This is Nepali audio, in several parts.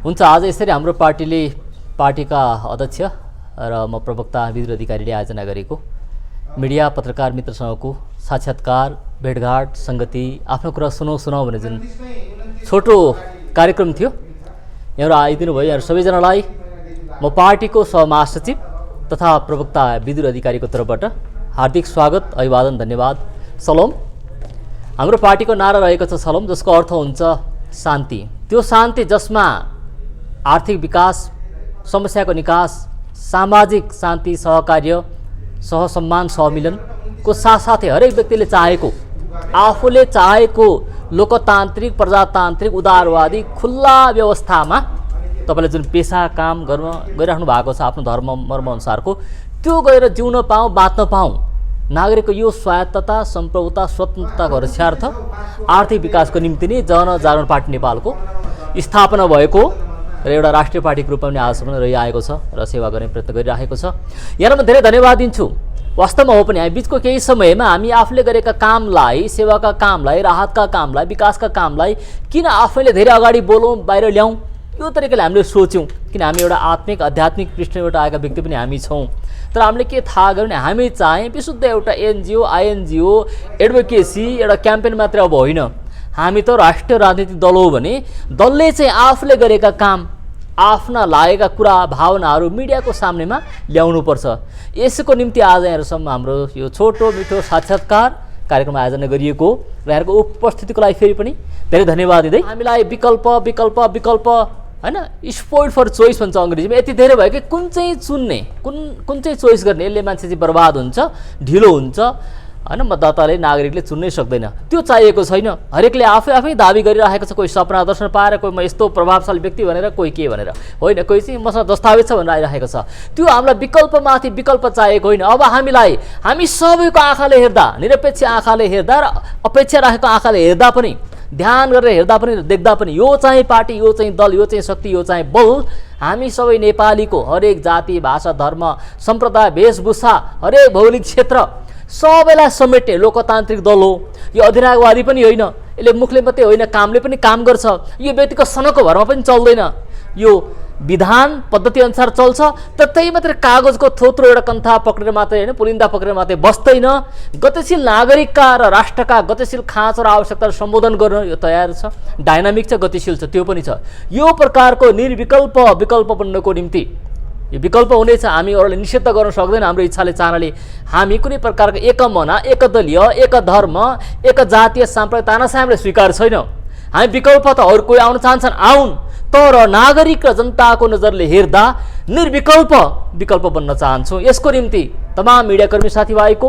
हुन्छ, आज यसरी हाम्रो पार्टीका अध्यक्ष र म प्रवक्ता विद्युत अधिकारीले आयोजना गरेको मिडिया पत्रकार मित्रसँगको साक्षात्कार, भेटघाट, सङ्गति, आफ्नो कुरा सुनाऊ भन्ने जुन छोटो कार्यक्रम थियो, यहाँहरू आइदिनु भयो। यहाँहरू सबैजनालाई म पार्टीको सहमहासचिव तथा प्रवक्ता विद्युत अधिकारीको तर्फबाट हार्दिक स्वागत, अभिवादन, धन्यवाद। सलोम। हाम्रो पार्टीको नारा रहेको छ सलोम, जसको अर्थ हुन्छ शान्ति। त्यो शान्ति जसमा आर्थिक विकास, समस्याको निकास, सामाजिक शान्ति, सहकार्य, सहसम्मान, सहमिलनको साथसाथै हरेक व्यक्तिले चाहेको, आफूले चाहेको लोकतान्त्रिक, प्रजातान्त्रिक, उदारवादी खुल्ला व्यवस्थामा तपाईँले जुन पेसा काम गरिराख्नु भएको छ आफ्नो धर्म मर्म अनुसारको, त्यो गएर जिउन पाऊँ, बाँच्न पाऊँ। नागरिकको यो स्वायत्तता, सम्प्रभुता, स्वतन्त्रताको रक्षार्थ आर्थिक विकासको निम्ति नै जनजागरण पार्टी नेपालको स्थापना भएको र एउटा राष्ट्रिय पार्टीको रूपमा पनि आजसम्म रहिआएको छ र सेवा गर्ने प्रयत्न गरिरहेको छ। यहाँलाई म धेरै धन्यवाद दिन्छु। वास्तवमा हो पनि हामी बिचको केही समयमा हामी आफूले गरेका कामलाई, सेवाका कामलाई, राहतका कामलाई, विकासका कामलाई किन आफैले धेरै अगाडि बोलौँ, बाहिर ल्याउँ, यो तरिकाले हामीले सोच्यौँ। किन हामी एउटा आत्मिक आध्यात्मिक पृष्ठबाट आएका व्यक्ति पनि हामी छौँ। तर हामीले के थाहा गऱ्यौँ भने हामी चाहिँ विशुद्ध एउटा एनजिओ, आइएनजिओ, एडभोकेसी, एउटा क्याम्पेन मात्र अब होइन। हामी त राष्ट्रिय राजनीतिक दल हो भने दलले चाहिँ आफूले गरेका काम, आफ्ना लागेका कुरा, भावनाहरू मिडियाको सामनेमा ल्याउनुपर्छ। यसको निम्ति आज यहाँहरूसम्म हाम्रो यो छोटो मिठो साक्षात्कार कार्यक्रम आयोजना गरिएको र यहाँको उपस्थितिको लागि फेरि पनि धेरै धन्यवाद दिँदै हामीलाई विकल्प होइन, स्पोइल्ड फर चोइस भन्छ अङ्ग्रेजीमा, यति धेरै भयो कि कुन चाहिँ चुन्ने, कुन चाहिँ चोइस गर्ने, यसले मान्छे चाहिँ बर्बाद हुन्छ, ढिलो हुन्छ होइन, मतदाताले, नागरिकले चुन्नै सक्दैन। त्यो चाहिएको छैन। हरेकले आफै दाबी गरिरहेको छ, कोही सपना दर्शन पाएर, कोही म यस्तो प्रभावशाली व्यक्ति भनेर, कोही के भनेर होइन, कोही चाहिँ मसँग दस्तावेज छ भनेर आइरहेको छ। त्यो हामीलाई विकल्पमाथि विकल्प चाहिएको होइन। अब हामी सबैको आँखाले हेर्दा, निरपेक्ष आँखाले हेर्दा र अपेक्षा राखेको आँखाले हेर्दा पनि, ध्यान गरेर हेर्दा पनि देख्दा पनि यो चाहिँ पार्टी, यो चाहिँ दल, यो चाहिँ शक्ति, यो चाहिँ बल हामी सबै नेपालीको हरेक जाति, भाषा, धर्म, सम्प्रदाय, वेशभूषा, हरेक भौगोलिक क्षेत्र सबैलाई समेट्ने लोकतान्त्रिक दल हो। यो अधिरागवादी पनि होइन, यसले मुखले मात्रै होइन कामले पनि काम गर्छ। यो व्यक्तिको सनको भरमा पनि चल्दैन, यो विधान पद्धति अनुसार चल्छ। तर त्यही मात्रै कागजको थोत्रो एउटा कन्था पक्रेर मात्रै होइन, पुलिन्दा पक्रेर मात्रै बस्दैन। गतिशील नागरिकका र राष्ट्रका गतिशील खाँचो र आवश्यकताहरू सम्बोधन गर्न यो तयार छ, डाइनामिक छ, गतिशील छ, त्यो पनि छ। यो प्रकारको विकल्प बन्नको निम्ति यो विकल्प हुनेछ। हामी अरूले निषेध गर्न सक्दैन। हाम्रो इच्छाले, चाहनाले हामी कुनै प्रकारको एकमना, एकदलीय, एक धर्म, एक जातीय साम्प्रदायिक तानाशाही हामीले स्वीकार छैन। हामी विकल्प त अरू कोही आउन चाहन्छन् आउन्, तर नागरिक र जनताको नजरले हेर्दा विकल्प बन्न चाहन्छौँ। यसको निम्ति तमाम मिडियाकर्मी साथीभाइको,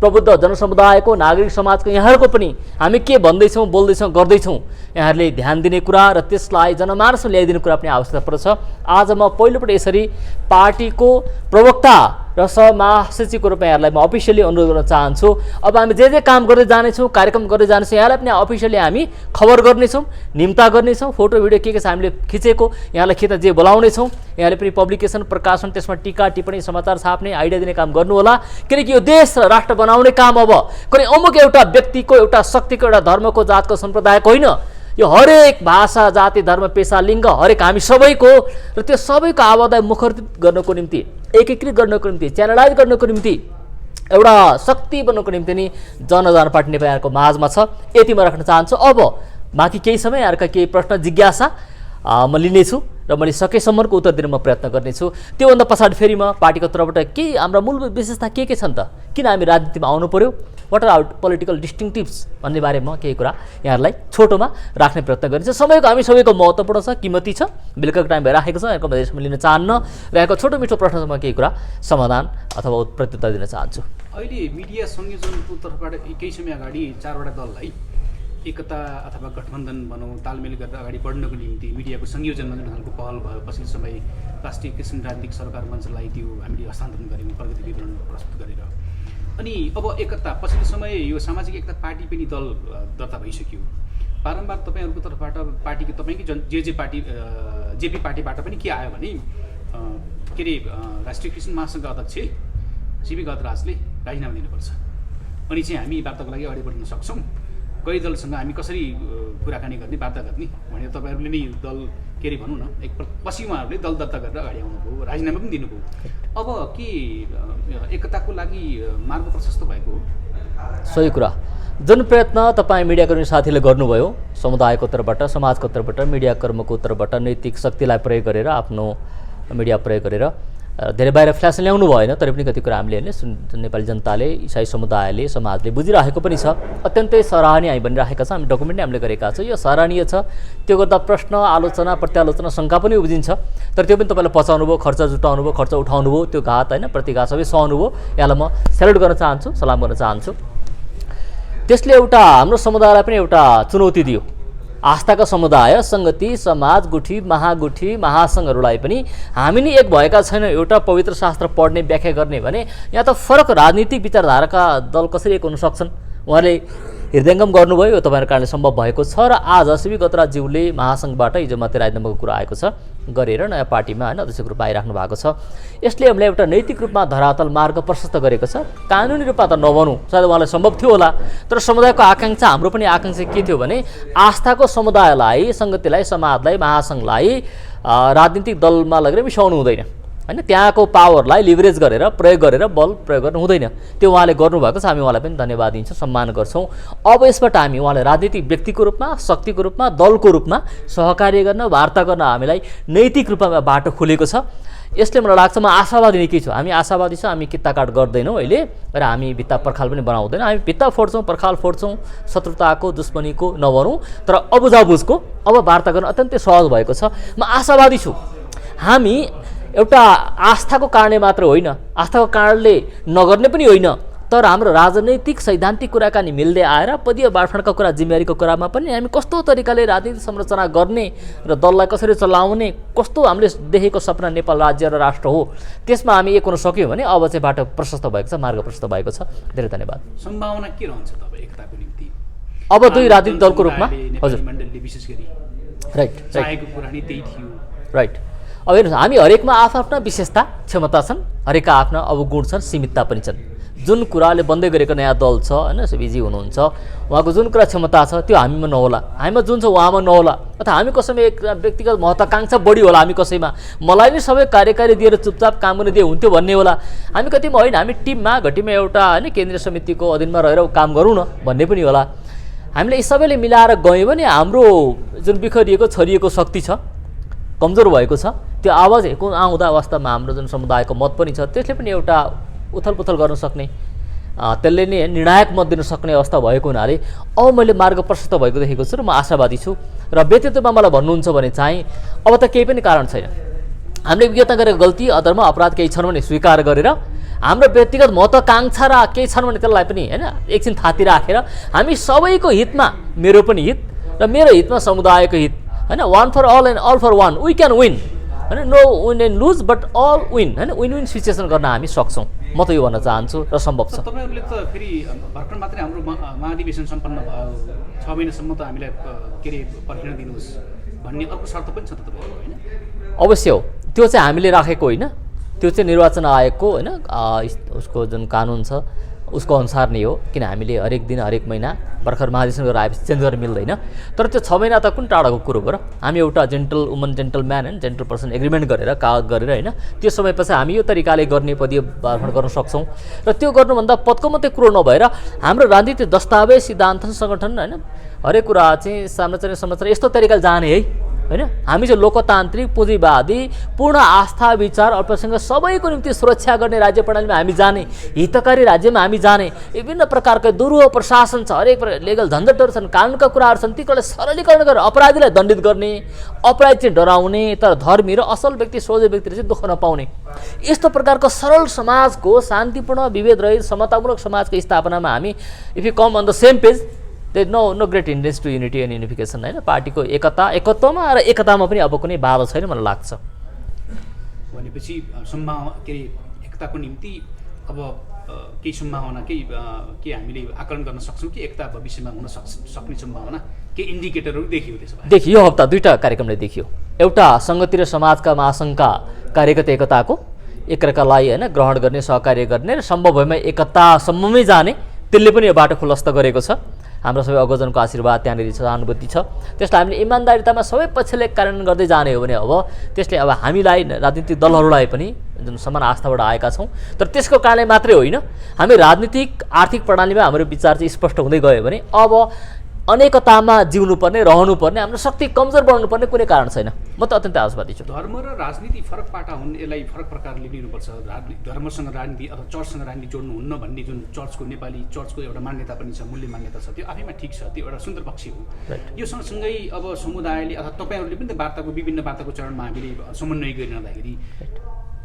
प्रबुद्ध जनसमुदायको, नागरिक समाजको यहाँहरूको पनि हामी के भन्दैछौँ, बोल्दैछौँ, गर्दैछौँ, यहाँहरूले ध्यान दिने कुरा र त्यसलाई जनमानसमा ल्याइदिने कुरा पनि आवश्यकता पर्छ। आज म पहिलोपटक यसरी पार्टीको प्रवक्ता र सहमहासचिवको रूपमा यहाँहरूलाई म अफिसियली अनुरोध गर्न चाहन्छु। अब हामी जे काम गर्दै जानेछौँ, कार्यक्रम गर्दै जानेछौँ, यहाँलाई पनि अफिसियली हामी खबर गर्नेछौँ, निम्ता गर्नेछौँ। फोटो भिडियो के छ हामीले खिचेको यहाँलाई खिच्न जे बोलाउनेछौँ। यहाँले पनि पब्लिकेसन, प्रकाशन, त्यसमा टिका टिप्पणी, समाचार छाप्ने, आइडिया दिने काम गर्नु होला। किनकि यो देश र राष्ट्र बनाउने काम अब कुनै अमुक एउटा व्यक्तिको, एउटा शक्तिको, एउटा धर्मको, जातको, सम्प्रदायको होइन। यो हरेक भाषा, जाति, धर्म, पेसा, लिङ्ग हरेक हामी सबैको, र त्यो सबैको आवाजलाई मुखरित गर्नको निम्ति, एकीकृत गर्नको निम्ति, च्यानलाइज गर्नको निम्ति, एउटा शक्ति बन्नको निम्ति नै जनजागरण पार्टी नेपालको माझमा छ। यति म राख्न चाहन्छु। अब बाँकी केही समय यहाँका केही प्रश्न जिज्ञासा म लिनेछु र मैले सकेसम्मको उत्तर दिन म प्रयत्न गर्नेछु। त्योभन्दा पछाडि फेरि म पार्टीको तर्फबाट केही हाम्रा मूल विशेषता के छन् त, किन हामी राजनीतिमा आउनु पर्यो, वाट आर आवर पोलिटिकल डिस्टिङटिभ्स भन्ने बारेमा केही कुरा यहाँहरूलाई छोटोमा राख्ने प्रयत्न गरिन्छ। समयको हामी सबैको महत्त्वपूर्ण छ, कीमती छ, बेलुकाको टाइम भइराखेको छ, यहाँको मधेसमा लिन चाहन्न र यहाँको छोटो मिठो प्रश्नमा केही कुरा समाधान अथवा प्रत्युत्तर दिन चाहन्छु। अहिले मिडिया संयोजनको तर्फबाट केही समय अगाडि 4वटा दललाई एकता अथवा गठबन्धन भनौँ, तालमेल गरेर अगाडि बढ्नको निम्ति मिडियाको संयोजनमा जुन खालको पहल भयो, पछिल्लो समय राष्ट्रिय किसान राजनीतिक सरकार मञ्चलाई त्यो हामीले हस्तान्तरण गऱ्यौँ प्रगति विवरण प्रस्तुत गरेर। अनि अब एकता, पछिल्लो समय यो सामाजिक एकता पार्टी पनि दल दर्ता भइसक्यो। बारम्बार तपाईँहरूको तर्फबाट पार्टीको तपाईँकै जेपी पार्टीबाट पनि के आयो भने के अरे राष्ट्रिय किसान महासङ्घका अध्यक्ष सीपी गजराजले राजीनामा दिनुपर्छ, अनि चाहिँ हामी वार्ताको लागि अगाडि बढ्न सक्छौँ कही दलसँग हामी कसरी कुराकानी गर्ने वार्ता गर्ने भनेर तपाईँहरूले नै दल के अरे भनौँ न पछि उहाँहरूले दल दर्ता गरेर अगाडि आउनुभयो, राजीनामा पनि दिनुभयो। अब के एकताको लागि मार्ग प्रशस्त भएको हो? सही कुरा। जुन प्रयत्न तपाईँ मिडियाकर्मी साथीले गर्नुभयो समुदायको तर्फबाट, समाजको तर्फबाट, मिडियाकर्मीको तर्फबाट नैतिक शक्तिलाई प्रयोग गरेर, आफ्नो मिडिया प्रयोग गरेर धेरै बाहिर फ्ल्यास ल्याउनु भएन, तर पनि कति कुरा हामीले होइन नेपाली जनताले, इसाई समुदायले, समाजले बुझिरहेको पनि छ। अत्यन्तै सराहनीय हामी बनिरहेका छौँ, हामी डकुमेन्ट नै हामीले गरेका छौँ। यो सराहनीय छ। त्यो गर्दा प्रश्न, आलोचना, प्रत्यालोचना, शङ्का पनि उब्जिन्छ, तर त्यो पनि तपाईँले पचाउनु भयो, खर्च जुटाउनु भयो, खर्च उठाउनु भयो, त्यो घात होइन प्रतिघात सबै सहनु भयो। यहाँलाई म सेल्युट गर्न चाहन्छु, सलाम गर्न चाहन्छु। त्यसले एउटा हाम्रो समुदायलाई पनि एउटा चुनौती दियो। आस्थाका समुदाय, सङ्गति, समाज, गुठी, महागुठी, महासङ्घहरूलाई पनि हामी नै एक भएका छैन एउटा पवित्र शास्त्र पढ्ने, व्याख्या गर्ने भने यहाँ त फरक राजनीतिक विचारधाराका दल कसरी एक हुन सक्छन्? उहाँले हृदयङ्गम गर्नुभयो, यो तपाईँहरूको कारणले सम्भव भएको छ। र आज सिबी गतराज्यूले महासङ्घबाट हिजो मात्रै राजीनामाको कुरा आएको छ गरेर नयाँ पार्टीमा होइन अध्यक्षको रूपमा आइराख्नु भएको छ। यसले हामीलाई एउटा नैतिक रूपमा धरातल मार्ग प्रशस्त गरेको छ। कानुनी रूपमा त नभनौँ, सायद उहाँलाई सम्भव थियो होला, तर समुदायको आकाङ्क्षा, हाम्रो पनि आकाङ्क्षा के थियो भने आस्थाको समुदायलाई, सङ्गतिलाई, समाजलाई, महासङ्घलाई राजनीतिक दलमा लगेर मिसाउनु हुँदैन होइन। त्यहाँको पावरलाई लिभरेज गरेर, प्रयोग गरेर बल प्रयोग गर्नु हुँदैन। त्यो उहाँले गर्नुभएको छ, हामी उहाँलाई पनि धन्यवाद दिन्छौँ, सम्मान गर्छौँ। अब यसबाट हामी उहाँलाई राजनीतिक व्यक्तिको रूपमा, शक्तिको रूपमा, दलको रूपमा सहकार्य गर्न, वार्ता गर्न हामीलाई नैतिक रूपमा बाटो खुलेको छ। यसले मलाई लाग्छ, म आशावादी निकै छु। हामी आशावादी छौँ, हामी कित्ताकाट गर्दैनौँ अहिले, र हामी भित्ता पर्खाल पनि बनाउँदैनौँ। हामी भित्ता फोड्छौँ, पर्खाल फोड्छौँ, शत्रुताको, दुश्मनीको नभनौँ, तर अबुझाबुझको अब वार्ता गर्न अत्यन्तै सहज भएको छ। म आशावादी छु। हामी एउटा आस्थाको कारणले मात्र होइन, आस्थाको कारणले नगर्ने पनि होइन, तर हाम्रो राजनैतिक सैद्धान्तिक कुराकानी मिल्दै आएर पदीय बाँडफाँडका कुरा, जिम्मेवारीको कुरामा पनि हामी कस्तो तरिकाले राजनीतिक संरचना गर्ने र दललाई कसरी चलाउने, कस्तो हामीले देखेको सपना नेपाल राज्य र राष्ट्र हो, त्यसमा हामी एक हुन सक्यौँ भने अब चाहिँ बाटो प्रशस्त भएको छ, मार्ग प्रशस्त भएको छ। धेरै धन्यवाद। सम्भावना के रहन्छ तपाईँ एकताको निम्ति अब दुई राजनीतिक दलको रूपमा? हजुर, मण्डलले विशेष गरी राइट, चाहेको कुरा नै त्यही थियो। राइट। अब हेर्नुहोस्, हामी हरेकमा आफ्ना विशेषता, क्षमता छन्, हरेकका आफ्ना अवगुण छन्, सीमितता पनि छन्। जुन कुराले बन्दै गरेको नयाँ दल छ होइन, सुबीजी हुनुहुन्छ, उहाँको जुन कुरा क्षमता छ त्यो हामीमा नहोला, हामीमा जुन छ उहाँमा नहोला, अथवा हामी कसैमा एक व्यक्तिगत महत्त्वाकाङ्क्षा बढी होला, हामी कसैमा मलाई नै सबै कार्यकारी दिएर चुपचाप काम गर्ने दिए हुन्थ्यो भन्ने होला, हामी कतिमा होइन, हामी टिममा घटीमा एउटा होइन केन्द्रीय समितिको अधीनमा रहेर काम गरौँ न भन्ने पनि होला। हामीले यी सबैले मिलाएर गयौँ भने हाम्रो जुन बिखरिएको, छरिएको शक्ति छ, कमजोर भएको छ, त्यो आवाज आउँदा वास्तवमा हाम्रो जुन समुदायको मत पनि छ, त्यसले पनि एउटा उथलपुथल गर्न सक्ने, त्यसले नै निर्णायक मत दिन सक्ने अवस्था भएको हुनाले अब मैले मार्ग प्रशस्त भएको देखेको छु र म आशावादी छु। र व्यक्तित्वमा मलाई भन्नुहुन्छ भने चाहिँ अब त केही पनि कारण छैन। हामीले विगतमा गरेको गल्ती, अधर्म, अपराध केही छन् भने स्वीकार गरेर हाम्रो व्यक्तिगत महत्त्वाकाङ्क्षा र केही छन् भने त्यसलाई पनि होइन एकछिन थाती राखेर हामी सबैको हितमा, मेरो पनि हित र मेरो हितमा समुदायको हित होइन, one for all and all for one, we can win होइन, no win and lose but all win होइन, विन विन सिचुएसन गर्न हामी सक्छौँ। म त यो भन्न चाहन्छु र सम्भव छ। तपाईँहरूले त फेरि भर्खर मात्रै हाम्रो महाधिवेशन सम्पन्न भयो, 6 महिनासम्म त हामीलाई के अरे पर्खिन दिनुहोस् भन्ने अर्को शर्त पनि छ त तपाईँहरू होइन? अवश्य हो, त्यो चाहिँ हामीले राखेको होइन, त्यो चाहिँ निर्वाचन आयोगको होइन उसको जुन कानुन छ उसको अनुसार नै हो। किन हामीले हरेक दिन, हरेक महिना भर्खर महाधिवेशन गरेर आएपछि चेन्ज गर्न मिल्दैन, तर त्यो 6 महिना त कुन टाढाको कुरो हो र? हामी एउटा जेन्टल वुमन, जेन्टल म्यान होइन, जेन्टल पर्सन एग्रिमेन्ट गरेर, कागज गरेर होइन, त्यो समयपछि हामी यो तरिकाले गर्ने पदीय बाँडफाँड गर्न सक्छौँ। र त्यो गर्नुभन्दा पदको मात्रै कुरो नभएर हाम्रो राजनीतिक दस्तावेज, सिद्धान्त, सङ्गठन होइन, हरेक कुरा चाहिँ सार्वजनिक संरचना यस्तो तरिकाले जाने है होइन। हामी चाहिँ लोकतान्त्रिक, पुँजीवादी, पूर्ण आस्था, विचार, अल्पसङ्ख्यक सबैको निम्ति सुरक्षा गर्ने राज्य प्रणालीमा हामी जाने, हितकारी राज्यमा हामी जाने, विभिन्न प्रकारका दुरूह प्रशासन छ, हरेक प्रकार लिगल झन्झटहरू छन्, कानुनका कुराहरू छन्, ती कुरालाई सरलीकरण गरेर अपराधीलाई दण्डित गर्ने, अपराधी चाहिँ डराउने, तर धर्मी र असल व्यक्ति, सोझो व्यक्तिले चाहिँ दुःख नपाउने, यस्तो प्रकारको सरल समाजको, शान्तिपूर्ण, विभेद रहित, समतामूलक समाजको स्थापनामा हामी if you come on the same page, there no great hindrance to unity and unification होइन। पार्टीको एकतामा र एकतामा पनि अब कुनै बाधा छैन मलाई लाग्छ। भनेपछि सम्भावना के अरे एकताको निम्ति अब केही सम्भावना के हामीले आकलन गर्न सक्छौँ कि एकता भविष्यमा हुन सक्ने सम्भावना केही इन्डिकेटरहरू देखियो? त्यसो भए देखियो, यो हप्ता 2टा कार्यक्रमले देखियो। एउटा सङ्गति र समाजका महासङ्घका कार्यगत एकताको, एकअर्कालाई होइन ग्रहण गर्ने, सहकार्य गर्ने र सम्भव भएमा एकतासम्ममै जाने, त्यसले पनि यो बाटो खुलस्त गरेको छ। हाम्रो सबै अग्रजनको आशीर्वाद त्यहाँनिर छ, सहानुभूति छ। त्यसलाई हामीले इमान्दारितामा सबै पक्षले कार्यान्वयन गर्दै जाने हो भने अब त्यसले अब हामीलाई राजनीतिक दलहरूलाई पनि जुन समान आस्थाबाट आएका छौँ, तर त्यसको कारणले मात्रै होइन, हामी राजनीतिक आर्थिक प्रणालीमा हाम्रो विचार चाहिँ स्पष्ट हुँदै गयो भने अब अनेकतामा जिउनुपर्ने, रहनुपर्ने, हाम्रो शक्ति कमजोर बनाउनुपर्ने कुनै कारण छैन। म त अत्यन्तै आशावादी छु। धर्म र राजनीति फरक पाटा हुन्, यसलाई फरक प्रकारले लिनुपर्छ। धर्मसँग राजनीति अथवा चर्चसँग राजनीति जोड्नुहुन्न भन्ने जुन चर्चको नेपाली चर्चको एउटा मान्यता पनि छ, मूल्य मान्यता छ, त्यो आफैमा ठिक छ, त्यो एउटा सुन्दर पक्ष हो। यो सँगसँगै अब समुदायले अथवा तपाईँहरूले पनि त विभिन्न वार्ताको चरणमा हामीले समन्वय गरिरहँदाखेरि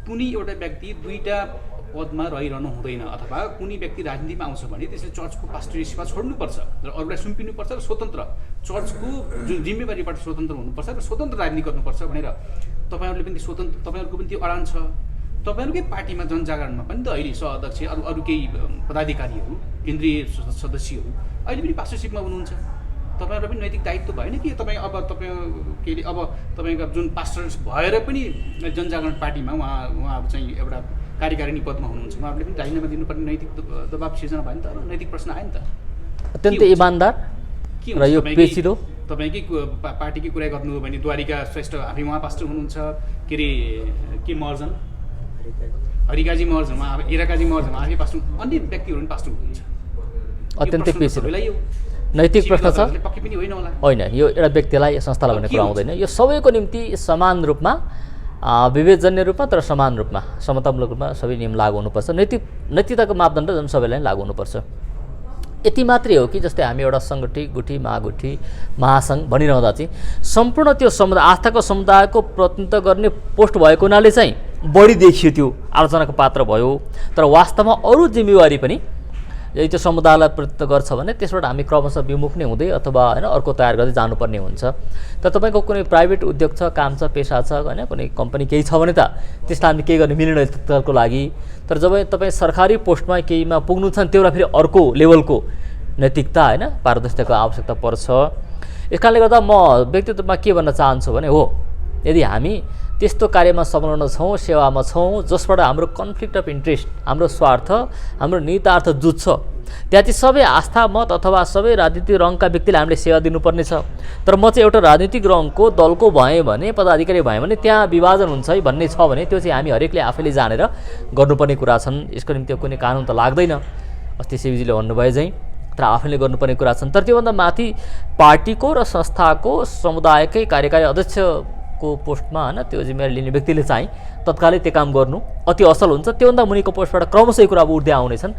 कुनै एउटा व्यक्ति दुईटा पदमा रहिरहनु हुँदैन, अथवा कुनै व्यक्ति राजनीतिमा आउँछ भने त्यसले चर्चको पास्टरी सेवा छोड्नुपर्छ र अरूलाई सुम्पिनुपर्छ र स्वतन्त्र चर्चको जुन जिम्मेवारीबाट स्वतन्त्र हुनुपर्छ र स्वतन्त्र राजनीति गर्नुपर्छ भनेर तपाईँहरूले पनि स्वतन्त्र, तपाईँहरूको पनि त्यो अडान छ। तपाईँहरूकै पार्टीमा जनजागरणमा पनि त अहिले सहअध्यक्ष अरू केही पदाधिकारीहरू, केन्द्रीय सदस्यहरू अहिले पनि पास्टरसिपमा हुनुहुन्छ। तपाईँहरूलाई पनि नैतिक दायित्व भएन कि तपाईँ अब के अरे अब तपाईँको जुन पास्टर भएर पनि जनजागरण पार्टीमा उहाँ चाहिँ एउटा कार्यकारिणी पदमा हुनुहुन्छ, उहाँहरूले पनि राजीनामा दिनुपर्ने नैतिक दबाब सिर्जना भयो नि त, नैतिक प्रश्न आयो नि त। अत्यन्तै इमान्दार र यो पेचिलो तपाईँकै पार्टीकै कुरा गर्नु हो भने द्वारिका श्रेष्ठ आफै उहाँ पास्टर हुनुहुन्छ, के अरे के महर्जन हरिकाजी महर्जन, उहाँ हिराकाजी महर्जन आफै पास्टर, अन्य व्यक्तिहरू पनि पास्टर हुनुहुन्छ। अत्यन्तै पेचिलो नैतिक प्रश्न छ होइन, यो एउटा व्यक्तिलाई संस्थालाई भन्ने कुरा आउँदैन। यो सबैको निम्ति समान रूपमा विवेचजन्य रूपमा तर समान रूपमा समतामूलक रूपमा सबै नियम लागू हुनुपर्छ। नैतिकताको मापदण्ड झन् सबैलाई लागू हुनुपर्छ। यति मात्रै हो कि जस्तै हामी एउटा सङ्गठी, गुठी, महागुठी, महासङ्घ भनिरहँदा चाहिँ सम्पूर्ण त्यो समुदाय आस्थाको समुदायको प्रतिनिधित्व गर्ने पोस्ट भएको हुनाले चाहिँ बढी देखियो, त्यो आलोचनाको पात्र भयो। तर वास्तवमा अरू जिम्मेवारी पनि यदि त्यो समुदायलाई प्रतिनिधित्व गर्छ भने त्यसबाट हामी क्रमशः विमुख नै हुँदै अथवा होइन अर्को तयार गर्दै जानुपर्ने हुन्छ। तर तपाईँको कुनै प्राइभेट उद्योग छ, काम छ, पेसा छ, होइन कुनै कम्पनी केही छ भने त त्यसलाई हामी केही गर्ने मिल्ने नैतिकताको लागि। तर जब तपाईँ सरकारी पोस्टमा केहीमा पुग्नु छ भने त्यो फेरि अर्को लेभलको नैतिकता होइन पारदर्शिताको आवश्यकता पर्छ। यस कारणले गर्दा म व्यक्तित्वमा के भन्न चाहन्छु भने हो, यदि हामी त्यस्तो कार्यमा संलग्न छौँ, सेवामा छौँ जसबाट हाम्रो कन्फ्लिक्ट अफ इन्ट्रेस्ट, हाम्रो स्वार्थ, हाम्रो निहितार्थ जुझ्छ, त्यहाँ चाहिँ सबै आस्था मत अथवा सबै राजनीतिक रङका व्यक्तिले हामीले सेवा दिनुपर्ने छ। तर म चाहिँ एउटा राजनीतिक रङको दलको भएँ भने, पदाधिकारी भएँ भने त्यहाँ विभाजन हुन्छ है भन्ने छ भने त्यो चाहिँ हामी हरेकले आफैले जानेर गर्नुपर्ने कुरा छन्। यसको निम्ति कुनै कानुन त लाग्दैन, अस्ति सिबिजीले भन्नुभयो चाहिँ, तर आफैले गर्नुपर्ने कुरा छन्। तर त्योभन्दा माथि पार्टीको र संस्थाको समुदायकै कार्यकारी अध्यक्षको पोस्टमा होइन त्यो जिम्मेवारी लिने व्यक्तिले चाहिँ तत्कालै त्यो काम गर्नु अति असल हुन्छ। त्योभन्दा मुनिको पोस्टबाट क्रमशः कुरा अब उठ्दै आउनेछन्,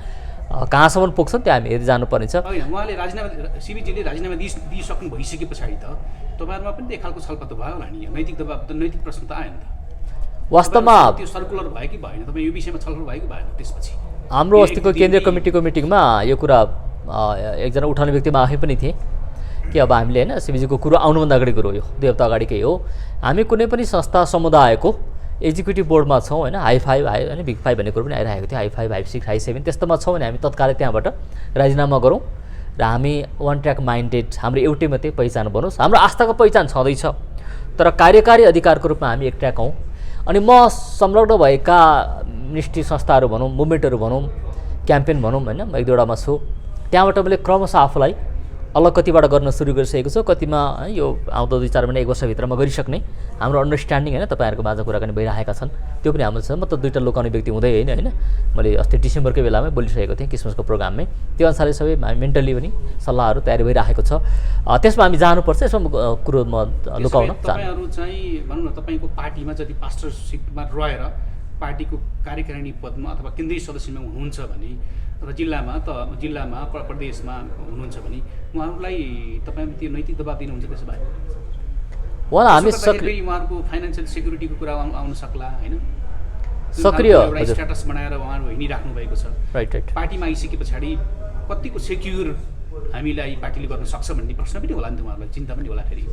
कहाँसम्म पुग्छन् त्यहाँ हामी हेर्दै जानुपर्नेछ। होइन, उहाँले राजीनामा सिबिजीले राजीनामा दिइसक्नु भइसके पछाडि त तपाईँहरूमा पनि एक खालको छलफल त भयो होला नि, नैतिक दबाब त नैतिक प्रश्न त आयो नि त। वास्तवमा त्यो सर्कुलर भयो कि भएन, तपाईँ यो विषयमा छलफल भयो कि भएन? त्यसपछि हाम्रो अस्तिको केन्द्रीय कमिटीको मिटिङमा यो कुरा एकजना उठाउने व्यक्तिमा आफै पनि थिएँ कि अब हामीले होइन सिबिजीको कुरो आउनुभन्दा अगाडि कुरो यो 2 हप्ता अगाडिकै हो, हामी कुनै पनि संस्था समुदायको एक्जिक्युटिभ बोर्डमा छौँ होइन, हाई 5 होइन बिग 5 भन्ने कुरो पनि आइरहेको थियो, हाई 5, हाई 6, हाई 7 त्यस्तोमा छौँ भने हामी तत्कालै त्यहाँबाट राजीनामा गरौँ र हामी वान ट्र्याक माइन्डेड, हाम्रो एउटै मात्रै पहिचान बनोस्। हाम्रो आस्थाको पहिचान छँदैछ तर कार्यकारी अधिकारको रूपमा हामी एक ट्र्याक हौँ। अनि म संलग्न भएका निष्ठित संस्थाहरू भनौँ, मुभमेन्टहरू भनौँ, क्याम्पेन भनौँ होइन, म 1-2वटामा छु, त्यहाँबाट मैले क्रमशः आफूलाई अलग कतिबाट गर्न सुरु गरिसकेको छु, कतिमा यो आउँदो 2-4 महिना 1 वर्षभित्रमा गरिसक्ने हाम्रो अन्डरस्ट्यान्डिङ होइन तपाईँहरूको माझ कुराकानी भइरहेका छन्, त्यो पनि हाम्रो छ। म त 2टा लोकाउने व्यक्ति हुँदै होइन, मैले अस्ति डिसेम्बरकै बेलामै बोलिसकेको थिएँ क्रिसमसको प्रोग्राममै, त्यो अनुसारले सबै मेन्टली पनि सल्लाहहरू तयारी भइरहेको छ। त्यसमा हामी जानुपर्छ, यसमा कुरो म लुकाउन चाहन्छु। तपाईँहरू चाहिँ भनौँ न तपाईँको पार्टीमा जति पास्टरसिपमा रहेर पार्टीको कार्यकारिणी पदमा अथवा केन्द्रीय सदस्यमा हुनुहुन्छ भने र जिल्लामा प्रदेशमा हुनुहुन्छ भने उहाँहरूलाई तपाईँ त्यो नैतिक दबाब दिनुहुन्छ? त्यसो भए उहाँलाई हामी उहाँहरूको फाइनेन्सियल सेक्युरिटीको कुरा आउन सक्ला होइन, सक्रिय स्ट्याटस बनाएर उहाँहरू हिँडिराख्नु भएको छ। राइट पार्टीमा आइसके पछाडि कतिको सेक्युर हामीलाई पार्टीले गर्न सक्छ भन्ने प्रश्न पनि होला नि त, उहाँहरूलाई चिन्ता पनि होला। फेरि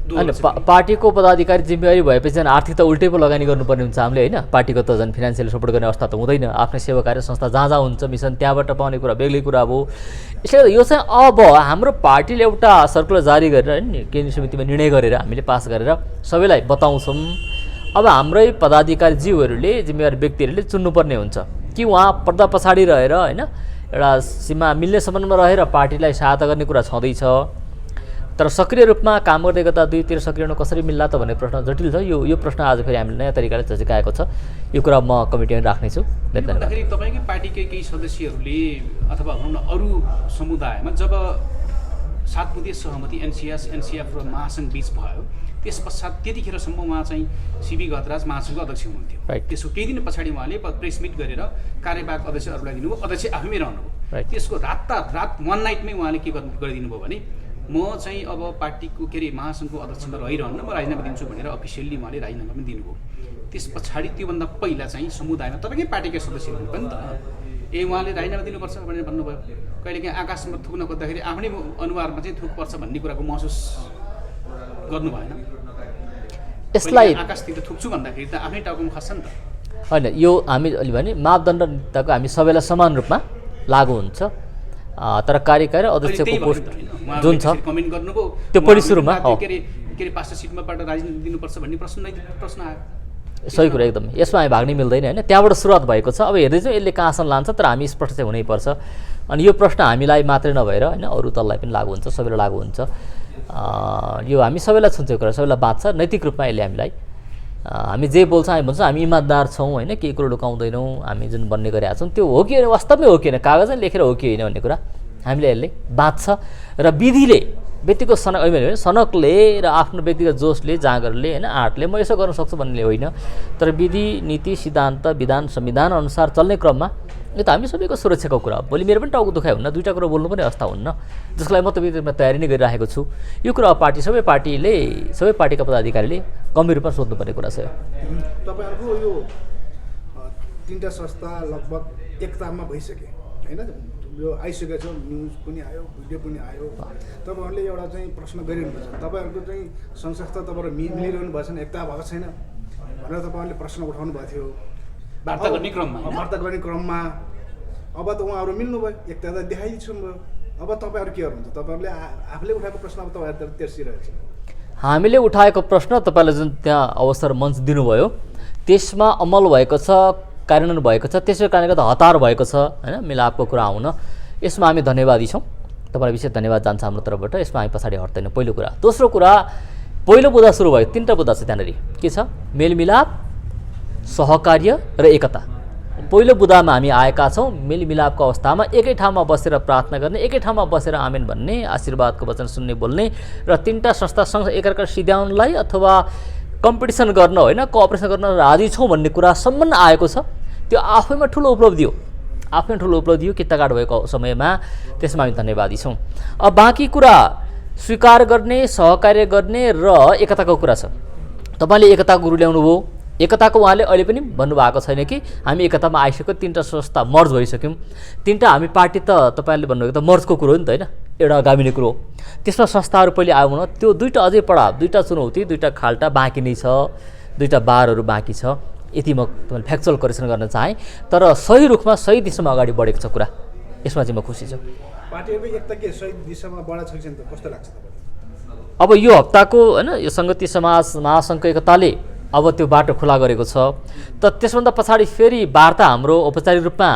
होइन, पार्टीको पदाधिकारी जिम्मेवारी भएपछि झन् आर्थिक त उल्टै पो लगानी गर्नुपर्ने हुन्छ हामीले होइन, पार्टीको त झन् फिनान्सियल सपोर्ट गर्ने अवस्था त हुँदैन। आफ्नै सेवा कार्य संस्था जहाँ हुन्छ मिसन त्यहाँबाट पाउने कुरा बेग्लै कुरा हो। यसले यो चाहिँ अब हाम्रो पार्टीले एउटा सर्कुलर जारी गरेर होइन केन्द्रीय समितिमा निर्णय गरेर हामीले पास गरेर सबैलाई बताउँछौँ। अब हाम्रै पदाधिकारी जीवहरूले जिम्मेवारी व्यक्तिहरूले चुन्नुपर्ने हुन्छ कि उहाँ पर्दा पछाडि रहेर होइन एउटा सीमा मिल्ने सम्बन्धमा रहेर पार्टीलाई सहायता गर्ने कुरा छँदैछ, तर सक्रिय रूपमा काम गर्दै गर्दा दुईतिर सक्रिय हुन कसरी मिल्ला त भन्ने प्रश्न जटिल छ। यो प्रश्न आज फेरि हामीले नयाँ तरिकाले झिकाएको छ। यो कुरा म कमिटीमा राख्नेछु। भन्दाखेरि तपाईँकै पार्टीकै केही सदस्यहरूले अथवा भनौँ न अरू समुदायमा जब 7 बुँदे सहमति एनसिएफ र महासङ्घ बीच भयो, त्यस पश्चात त्यतिखेरसम्म उहाँ चाहिँ सिबी गजराज महासङ्घको अध्यक्ष हुनुहुन्थ्यो। त्यसको केही दिन पछाडि उहाँले प्रेस मिट गरेर कार्यवाहक अध्यक्षहरूलाई दिनुभयो, अध्यक्ष आफैमै रहनुभयो। त्यसको रात वान नाइटमै उहाँले के गरिदिनु भयो भने म चाहिँ अब पार्टीको के अरे महासङ्घको अध्यक्षमा रहिरहन्न, म राजीनामा दिन्छु भनेर अफिसियल्ली उहाँले राजीनामा पनि दिनुभयो। त्यस पछाडि त्योभन्दा पहिला चाहिँ समुदायमा तपाईँकै पार्टीका सदस्यहरू पनि त उहाँले राजीनामा दिनुपर्छ भनेर भन्नुभयो। कहिलेकाहीँ आकाशमा थुक्न खोज्दाखेरि आफ्नै अनुहारमा चाहिँ थुक्नुपर्छ भन्ने कुराको महसुस गर्नु भएन? यसलाई आकाशतिर थुक्छु भन्दाखेरि त आफ्नै टाउकोमा खस्छ नि त। होइन, यो हामी अलि भने मापदण्ड नीतिको हामी सबैलाई समान रूपमा लागू हुन्छ, तर कार्यकारी अध्यक्षको पोस्ट जुन छ कमेन्ट गर्नुभयो त्यो पढि सुरुमा के अरे 5 सिटमाबाट राजनीति दिनुपर्छ भन्ने प्रश्न आयो। सही कुरा एकदम। यसमा हामी भाग्नै मिल्दैन होइन, त्यहाँबाट सुरुवात भएको छ। अब हेर्दै चाहिँ यसले कहाँसम्म लान्छ, तर हामी स्पष्ट चाहिँ हुनैपर्छ। अनि यो प्रश्न हामीलाई मात्रै नभएर होइन अरू तललाई पनि लागू हुन्छ, सबैलाई लागू हुन्छ। यो हामी सबैलाई छुन्छ कुरा, सबैलाई बाँच्छ। नैतिक रूपमा यसले हामीलाई हामी जे बोल्छौँ हामी भन्छौँ हामी इमान्दार छौँ होइन, केही कुरो लुकाउँदैनौँ, हामी जुन भन्ने गरिरहेको छौँ त्यो हो कि होइन, वास्तवमै हो कि होइन, कागजमा लेखेर हो कि होइन भन्ने कुरा हामीले यसले बाँच्छ। र विधिले व्यक्तिको सनकले र आफ्नो व्यक्तिगत जोसले जाँगरले होइन आँटले म यसो गर्न सक्छु भन्ने होइन, तर विधि नीति सिद्धान्त विधान संविधान अनुसार चल्ने क्रममा यो त हामी सबैको सुरक्षाको कुरा हो। भोलि मेरो पनि टाउको दुखाइ हुन्न, दुईवटा कुरा बोल्नु पनि अवस्था हुन्न, जसको लागि म त विधिमा तयारी नै गरिरहेको छु। यो कुरा सबै पार्टीका पदाधिकारीले गम्भीर रूपमा सोध्नुपर्ने कुरा छ। तपाईँहरूको यो 3टा संस्था लगभग एकतामा भइसके होइन, यो आइसकेको छ, न्युज पनि आयो, भिडियो पनि आयो। तपाईँहरूले एउटा चाहिँ प्रश्न गरिरहनुपर्छ, तपाईँहरूको चाहिँ संस्था तपाईँहरू मिलिरहनु भएको छैन, एकता भएको छैन भनेर तपाईँहरूले प्रश्न उठाउनु भएको थियो वार्ता गर्ने क्रममा। अब त उहाँहरू मिल्नुभयो, एकता त देखाइदिनु भयो। अब तपाईँहरू के गर्नुहुन्छ? तपाईँहरूले आफूले उठाएको प्रश्न अब तपाईँहरू तेर्सिरहेको छ। हामीले उठाएको प्रश्न तपाईँले जुन त्यहाँ अवसर मञ्च दिनुभयो त्यसमा अमल भएको छ, कार्यान्वयन भएको छ, त्यसै कारणले गर्दा हतार भएको छ होइन मिलापको कुरा आउन। यसमा हामी धन्यवादी छौँ, तपाईँलाई विशेष धन्यवाद जान्छ हाम्रो तर्फबाट। यसमा हामी पछाडि हट्दैनौँ। पहिलो कुरा। दोस्रो कुरा, पहिलो बुँदा सुरु भयो, 3टा बुँदा छ त्यहाँनिर। के छ? मेलमिलाप, सहकार्य र एकता। पहिलो बुँदामा हामी आएका छौँ मेलमिलापको अवस्थामा एकै ठाउँमा बसेर प्रार्थना गर्ने, एकै ठाउँमा बसेर आमेन भन्ने, आशीर्वादको वचन सुन्ने बोल्ने र 3टा संस्थासँग एकअर्का सिध्याउनलाई अथवा कम्पिटिसन गर्न होइन कोअपरेसन गर्न राजी छौँ भन्ने कुरासम्म आएको छ। त्यो आफैमा ठुलो उपलब्धि हो किताकाट भएको समयमा, त्यसमा हामी धन्यवादी छौँ। अब बाँकी कुरा स्वीकार गर्ने, सहकार्य गर्ने र एकताको कुरा छ। तपाईँले एकताको गुरु ल्याउनु भयो, एकताको उहाँले अहिले पनि भन्नुभएको छैन कि हामी एकतामा आइसक्यो, 3टा संस्था मर्ज भइसक्यौँ। 3टा हामी पार्टी त तपाईँले भन्नुभएको त मर्जको कुरो हो नि त होइन, एउटा गामिने कुरो हो। त्यसमा संस्थाहरू पहिले आयो भने त्यो 2टा अझै पढाव, 2टा चुनौती, 2टा खाल्टा बाँकी नै छ, 2टा बारहरू बाँकी छ। यति म तपाईँले फ्याक्चुअल करेक्सन गर्न चाहेँ, तर सही रूपमा सही दिशामा अगाडि बढेको छ कुरा, यसमा चाहिँ म खुसी छु। पार्टीको एकता के सही दिशामा बढेको छ कि कस्तो लाग्छ तपाईँलाई? अब यो हप्ताको होइन यो सङ्गति समाज महासङ्घको एकताले अब त्यो बाटो खुला गरेको छ। त त्यसभन्दा पछाडि फेरि वार्ता हाम्रो औपचारिक रूपमा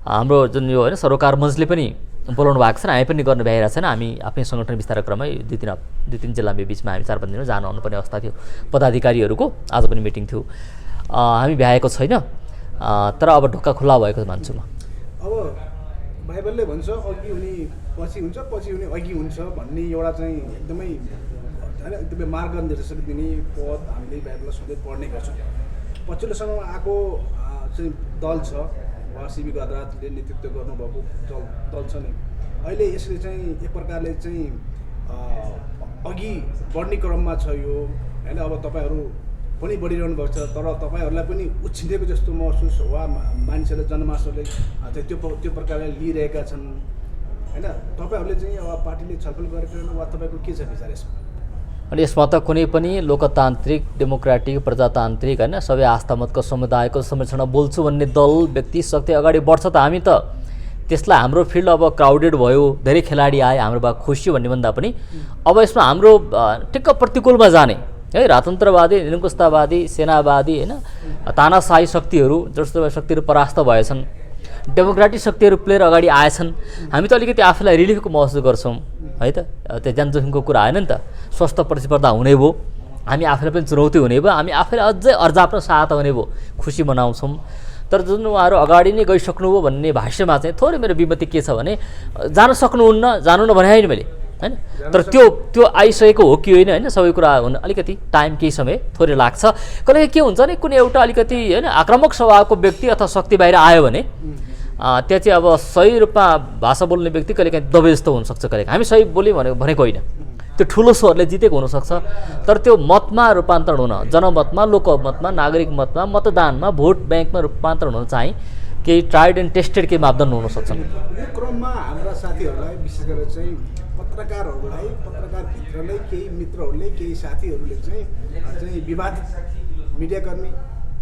हाम्रो जुन यो होइन सरोकार मञ्चले पनि बोलाउनु भएको छ, हामी पनि गर्न भ्याइरहेको छैन। हामी आफ्नै सङ्गठन विस्तार क्रममै 2-3 जिल्लामा बिचमा हामी 4-5 दिनमा जानु आउनुपर्ने अवस्था थियो पदाधिकारीहरूको। आज पनि मिटिङ थियो, हामी भ्याएको छैन, तर अब ढोका खुल्ला भएको मान्छु म। अब बाइबलले भन्छ अघि हुने पछि हुन्छ, पछि हुने अघि हुन्छ भन्ने एउटा चाहिँ एकदमै होइन एकदमै मार्गनिर्देशक दिने पद हामीले बाइबललाई सधैँ पढ्ने गर्छौँ। पछिल्लो समयमा आएको चाहिँ दल छ, सिबी गजराजले नेतृत्व गर्नुभएको दल छ नि, अहिले यसले चाहिँ एक प्रकारले चाहिँ अघि बढ्ने क्रममा छ यो होइन। अब तपाईँहरू पनि बढिरहनु भएको छ, तर तपाईँहरूलाई पनि उछिनेको जस्तो महसुस वा मानिसहरूले जनमानसहरूले त्यो प्रकारले लिइरहेका छन् होइन। तपाईँहरूले चाहिँ अब पार्टीले छलफल गरेको वा तपाईँको के छ विचार यसमा? अनि यसमा त कुनै पनि लोकतान्त्रिक डेमोक्रेटिक प्रजातान्त्रिक होइन सबै आस्थामतको समुदायको संरक्षण बोल्छु भन्ने दल व्यक्ति शक्ति अगाडि बढ्छ त हामी त त्यसलाई हाम्रो फिल्ड अब क्राउडेड भयो, धेरै खेलाडी आए, हाम्रो भए खुसी भन्ने भन्दा पनि अब यसमा हाम्रो ठिक्क प्रतिकूलमा जाने है राजतन्त्रवादी, निरङ्कुशतावादी, सेनावादी होइन तानाशाही शक्तिहरू जस्तो शक्तिहरू परास्त भएछन् डेमोक्रेटिक शक्तिहरू प्लेयर अगाडि आएछन् हामी त अलिकति आफूलाई रिलिफको महसुस गर्छौँ है त। त्यो ज्यान जोखिमको कुरा होइन नि त, स्वस्थ प्रतिस्पर्धा हुने भयो, हामी आफूलाई पनि चुनौती हुने भयो, हामी आफैलाई अझै अर्जाप्न सहायता हुने भयो, खुसी मनाउँछौँ। तर जुन उहाँहरू अगाडि नै गइसक्नुभयो भन्ने भाष्यमा चाहिँ थोरै मेरो विमति के छ भने जान सक्नुहुन्न, जानु नभने होइन मैले होइन, तर त्यो आइसकेको हो कि होइन होइन, सबै कुरा हुन अलिकति टाइम केही समय थोरै लाग्छ। कहिले के हुन्छ भने कुनै एउटा अलिकति होइन आक्रामक स्वभावको व्यक्ति अथवा शक्ति बाहिर आयो भने त्यहाँ चाहिँ अब सही रूपमा भाषा बोल्ने व्यक्ति कहिलेकाहीँ दबे जस्तो हुनसक्छ। कहिलेकाहीँ हामी सही बोल्यौँ भनेको होइन, त्यो ठुलो स्वरले जितेको हुनसक्छ, तर त्यो मतमा रूपान्तरण हुन, जनमतमा, लोकमतमा, नागरिक मतमा, मतदानमा, भोट ब्याङ्कमा रूपान्तरण हुन चाहिँ केही ट्राइड एन्ड टेस्टेड केही मापदण्ड हुन सक्छन्। यो क्रममा हाम्रा साथीहरूलाई विशेष गरेर चाहिँ पत्रकारहरूलाई, पत्रकारभित्र नै केही मित्रहरूले, केही साथीहरूले चाहिँ विवादित मिडियाकर्मी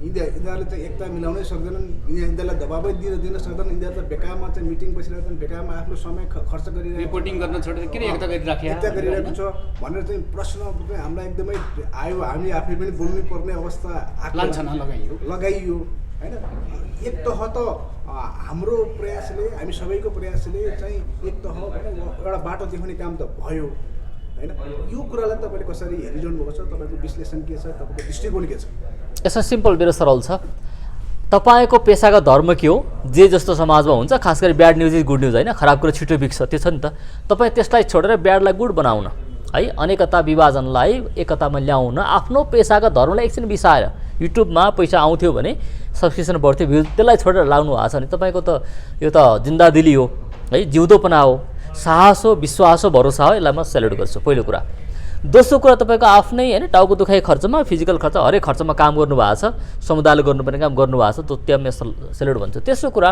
यिनीहरूले चाहिँ एकता मिलाउनै सक्दैनन्, यिनीहरूलाई दबाबै दिन सक्दैनन्, यिनीहरू त बेकारमा चाहिँ मिटिङ बसिरहेछन्, बेकारमा आफ्नो समय खर्च गरिरहेको, रिपोर्टिङ गर्न छोडेर किन एकता गरिरहेको छ भनेर चाहिँ प्रश्न चाहिँ हामीलाई एकदमै आयो। हामी आफै पनि बोल्नु पर्ने अवस्था लगाइयो होइन। एक तह त हाम्रो प्रयासले, हामी सबैको प्रयासले चाहिँ एक तह एउटा बाटो देखाउने काम त भयो होइन। यो कुरालाई तपाईँले कसरी हेरिरहनु भएको छ, तपाईँको विश्लेषण के छ, तपाईँको दृष्टिकोण के छ? यसमा सिम्पल मेरो सरल छ, तपाईँको पेसागत धर्म के हो, जे जस्तो समाजमा हुन्छ, खास गरी bad news is good news होइन, खराब कुरा छिटो बिग्छ, त्यो छ नि त। तपाईँ त्यसलाई छोडेर ब्याडलाई गुड बनाउन है, अनेकता विभाजनलाई एकतामा ल्याउन, आफ्नो पेसागत धर्मलाई एकछिन बिसाएर युट्युबमा पैसा आउँथ्यो भने सब्सक्रिप्सन बढ्थ्यो, भ्युज, त्यसलाई छोडेर लाग्नु भएको छ भने तपाईँको त यो त जिन्दादिली हो है, जिउँदोपना हो, साहस हो, विश्वास हो, भरोसा हो, यसलाई म सेल्युट गर्छु पहिलो कुरा। दोस्रो कुरा तपाईँको आफ्नै होइन टाउको दुखाइ खर्चमा, फिजिकल खर्च, हरेक खर्चमा काम गर्नुभएको छ, समुदायले गर्नुपर्ने काम गर्नुभएको छ, त्यो त्यहाँ म सेल्युट भन्छु। तेस्रो कुरा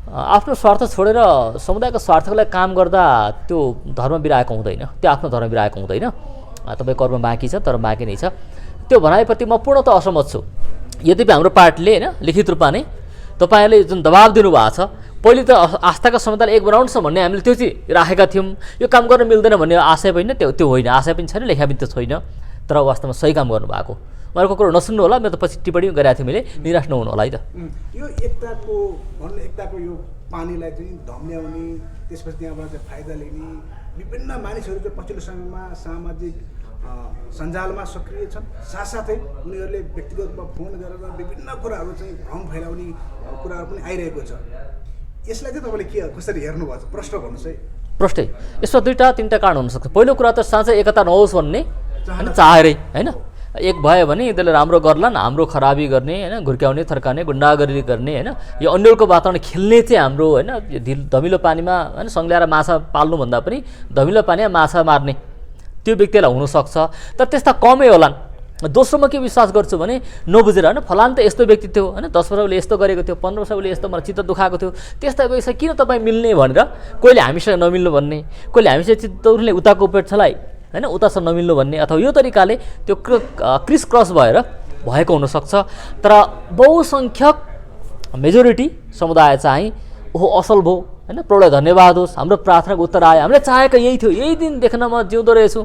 आफ्नो स्वार्थ छोडेर समुदायको स्वार्थको लागि काम गर्दा त्यो धर्म बिराएको हुँदैन, त्यो आफ्नो धर्म बिराएको हुँदैन। तपाईँ कर्म बाँकी छ तर बाँकी नै छ, त्यो भनाइप्रति म पूर्णतः असहमत छु। यद्यपि हाम्रो पार्टीले होइन लिखित रूपमा नै तपाईँले जुन दबाब दिनुभएको छ, पहिले त आस्थाका समुदायलाई एक बनाउनु छ भन्ने हामीले त्यो चाहिँ राखेका थियौँ, यो काम गर्न मिल्दैन भन्ने आशय पनि त्यो होइन, आशय पनि छैन, लेखा पनि त्यो छैन, तर वास्तवमा सही काम गर्नुभएको। उहाँहरूको कुरो नसुन्नु होला, मेरो त पछि टिप्पणी गरेको थिएँ मैले, निराश नहुनु होला है त। यो एकताको यो पानीलाई चाहिँ धम्याउने, त्यसपछि त्यहाँबाट चाहिँ फाइदा लिने विभिन्न मानिसहरू चाहिँ पछिल्लो समयमा सामाजिक सञ्जालमा सक्रिय छन्, साथसाथै उनीहरूले व्यक्तिगत रूपमा फोन गरेर विभिन्न कुराहरू चाहिँ भ्रम फैलाउने कुराहरू पनि आइरहेको छ। यसलाई चाहिँ तपाईँले कसरी हेर्नुभएको छ? प्रश्न भन्नुहोस् है। प्रष्टै यसमा दुईवटा तिनवटा कारण हुनसक्छ। पहिलो कुरा त साँच्चै एकता नहोस् भन्ने होइन, चाहेरै होइन, एक भयो भने त्यसले राम्रो गर्लान्, हाम्रो खराबी गर्ने होइन, घुर्क्याउने, थर्काउने, गुन्डागर्दी गर्ने होइन, यो अन्यलको वातावरण खेल्ने चाहिँ हाम्रो होइन, धमिलो पानीमा होइन सङ्ग्ल्याएर माछा पाल्नुभन्दा पनि धमिलो पानीमा माछा मार्ने त्यो व्यक्तिलाई हुनसक्छ, तर त्यस्ता कमै होलान्। दोस्रोमा के विश्वास गर्छु भने नबुझेर होइन, फलान त यस्तो व्यक्ति थियो होइन, 10 वर्ष उसले यस्तो गरेको थियो, 15 वर्ष उसले यस्तो मलाई चित्त दुखाएको थियो, त्यस्ता व्यक्ति किन तपाईँ मिल्ने भनेर कोहीले हामीसँग नमिल्नु भन्ने, कोहीले हामीसँग चित्तले उताको उपेक्षलाई होइन उतासँग नमिल्नु भन्ने, अथवा यो तरिकाले त्यो क्रिस क्रस भएर भएको हुनसक्छ। तर बहुसङ्ख्यक मेजोरिटी समुदाय चाहिँ ओहो असल भयो होइन, प्रभुलाई धन्यवाद होस्, हाम्रो प्रार्थनाको उत्तर आयो, हामीले चाहेको यही थियो, यही दिन देख्न म जिउँदो रहेछु।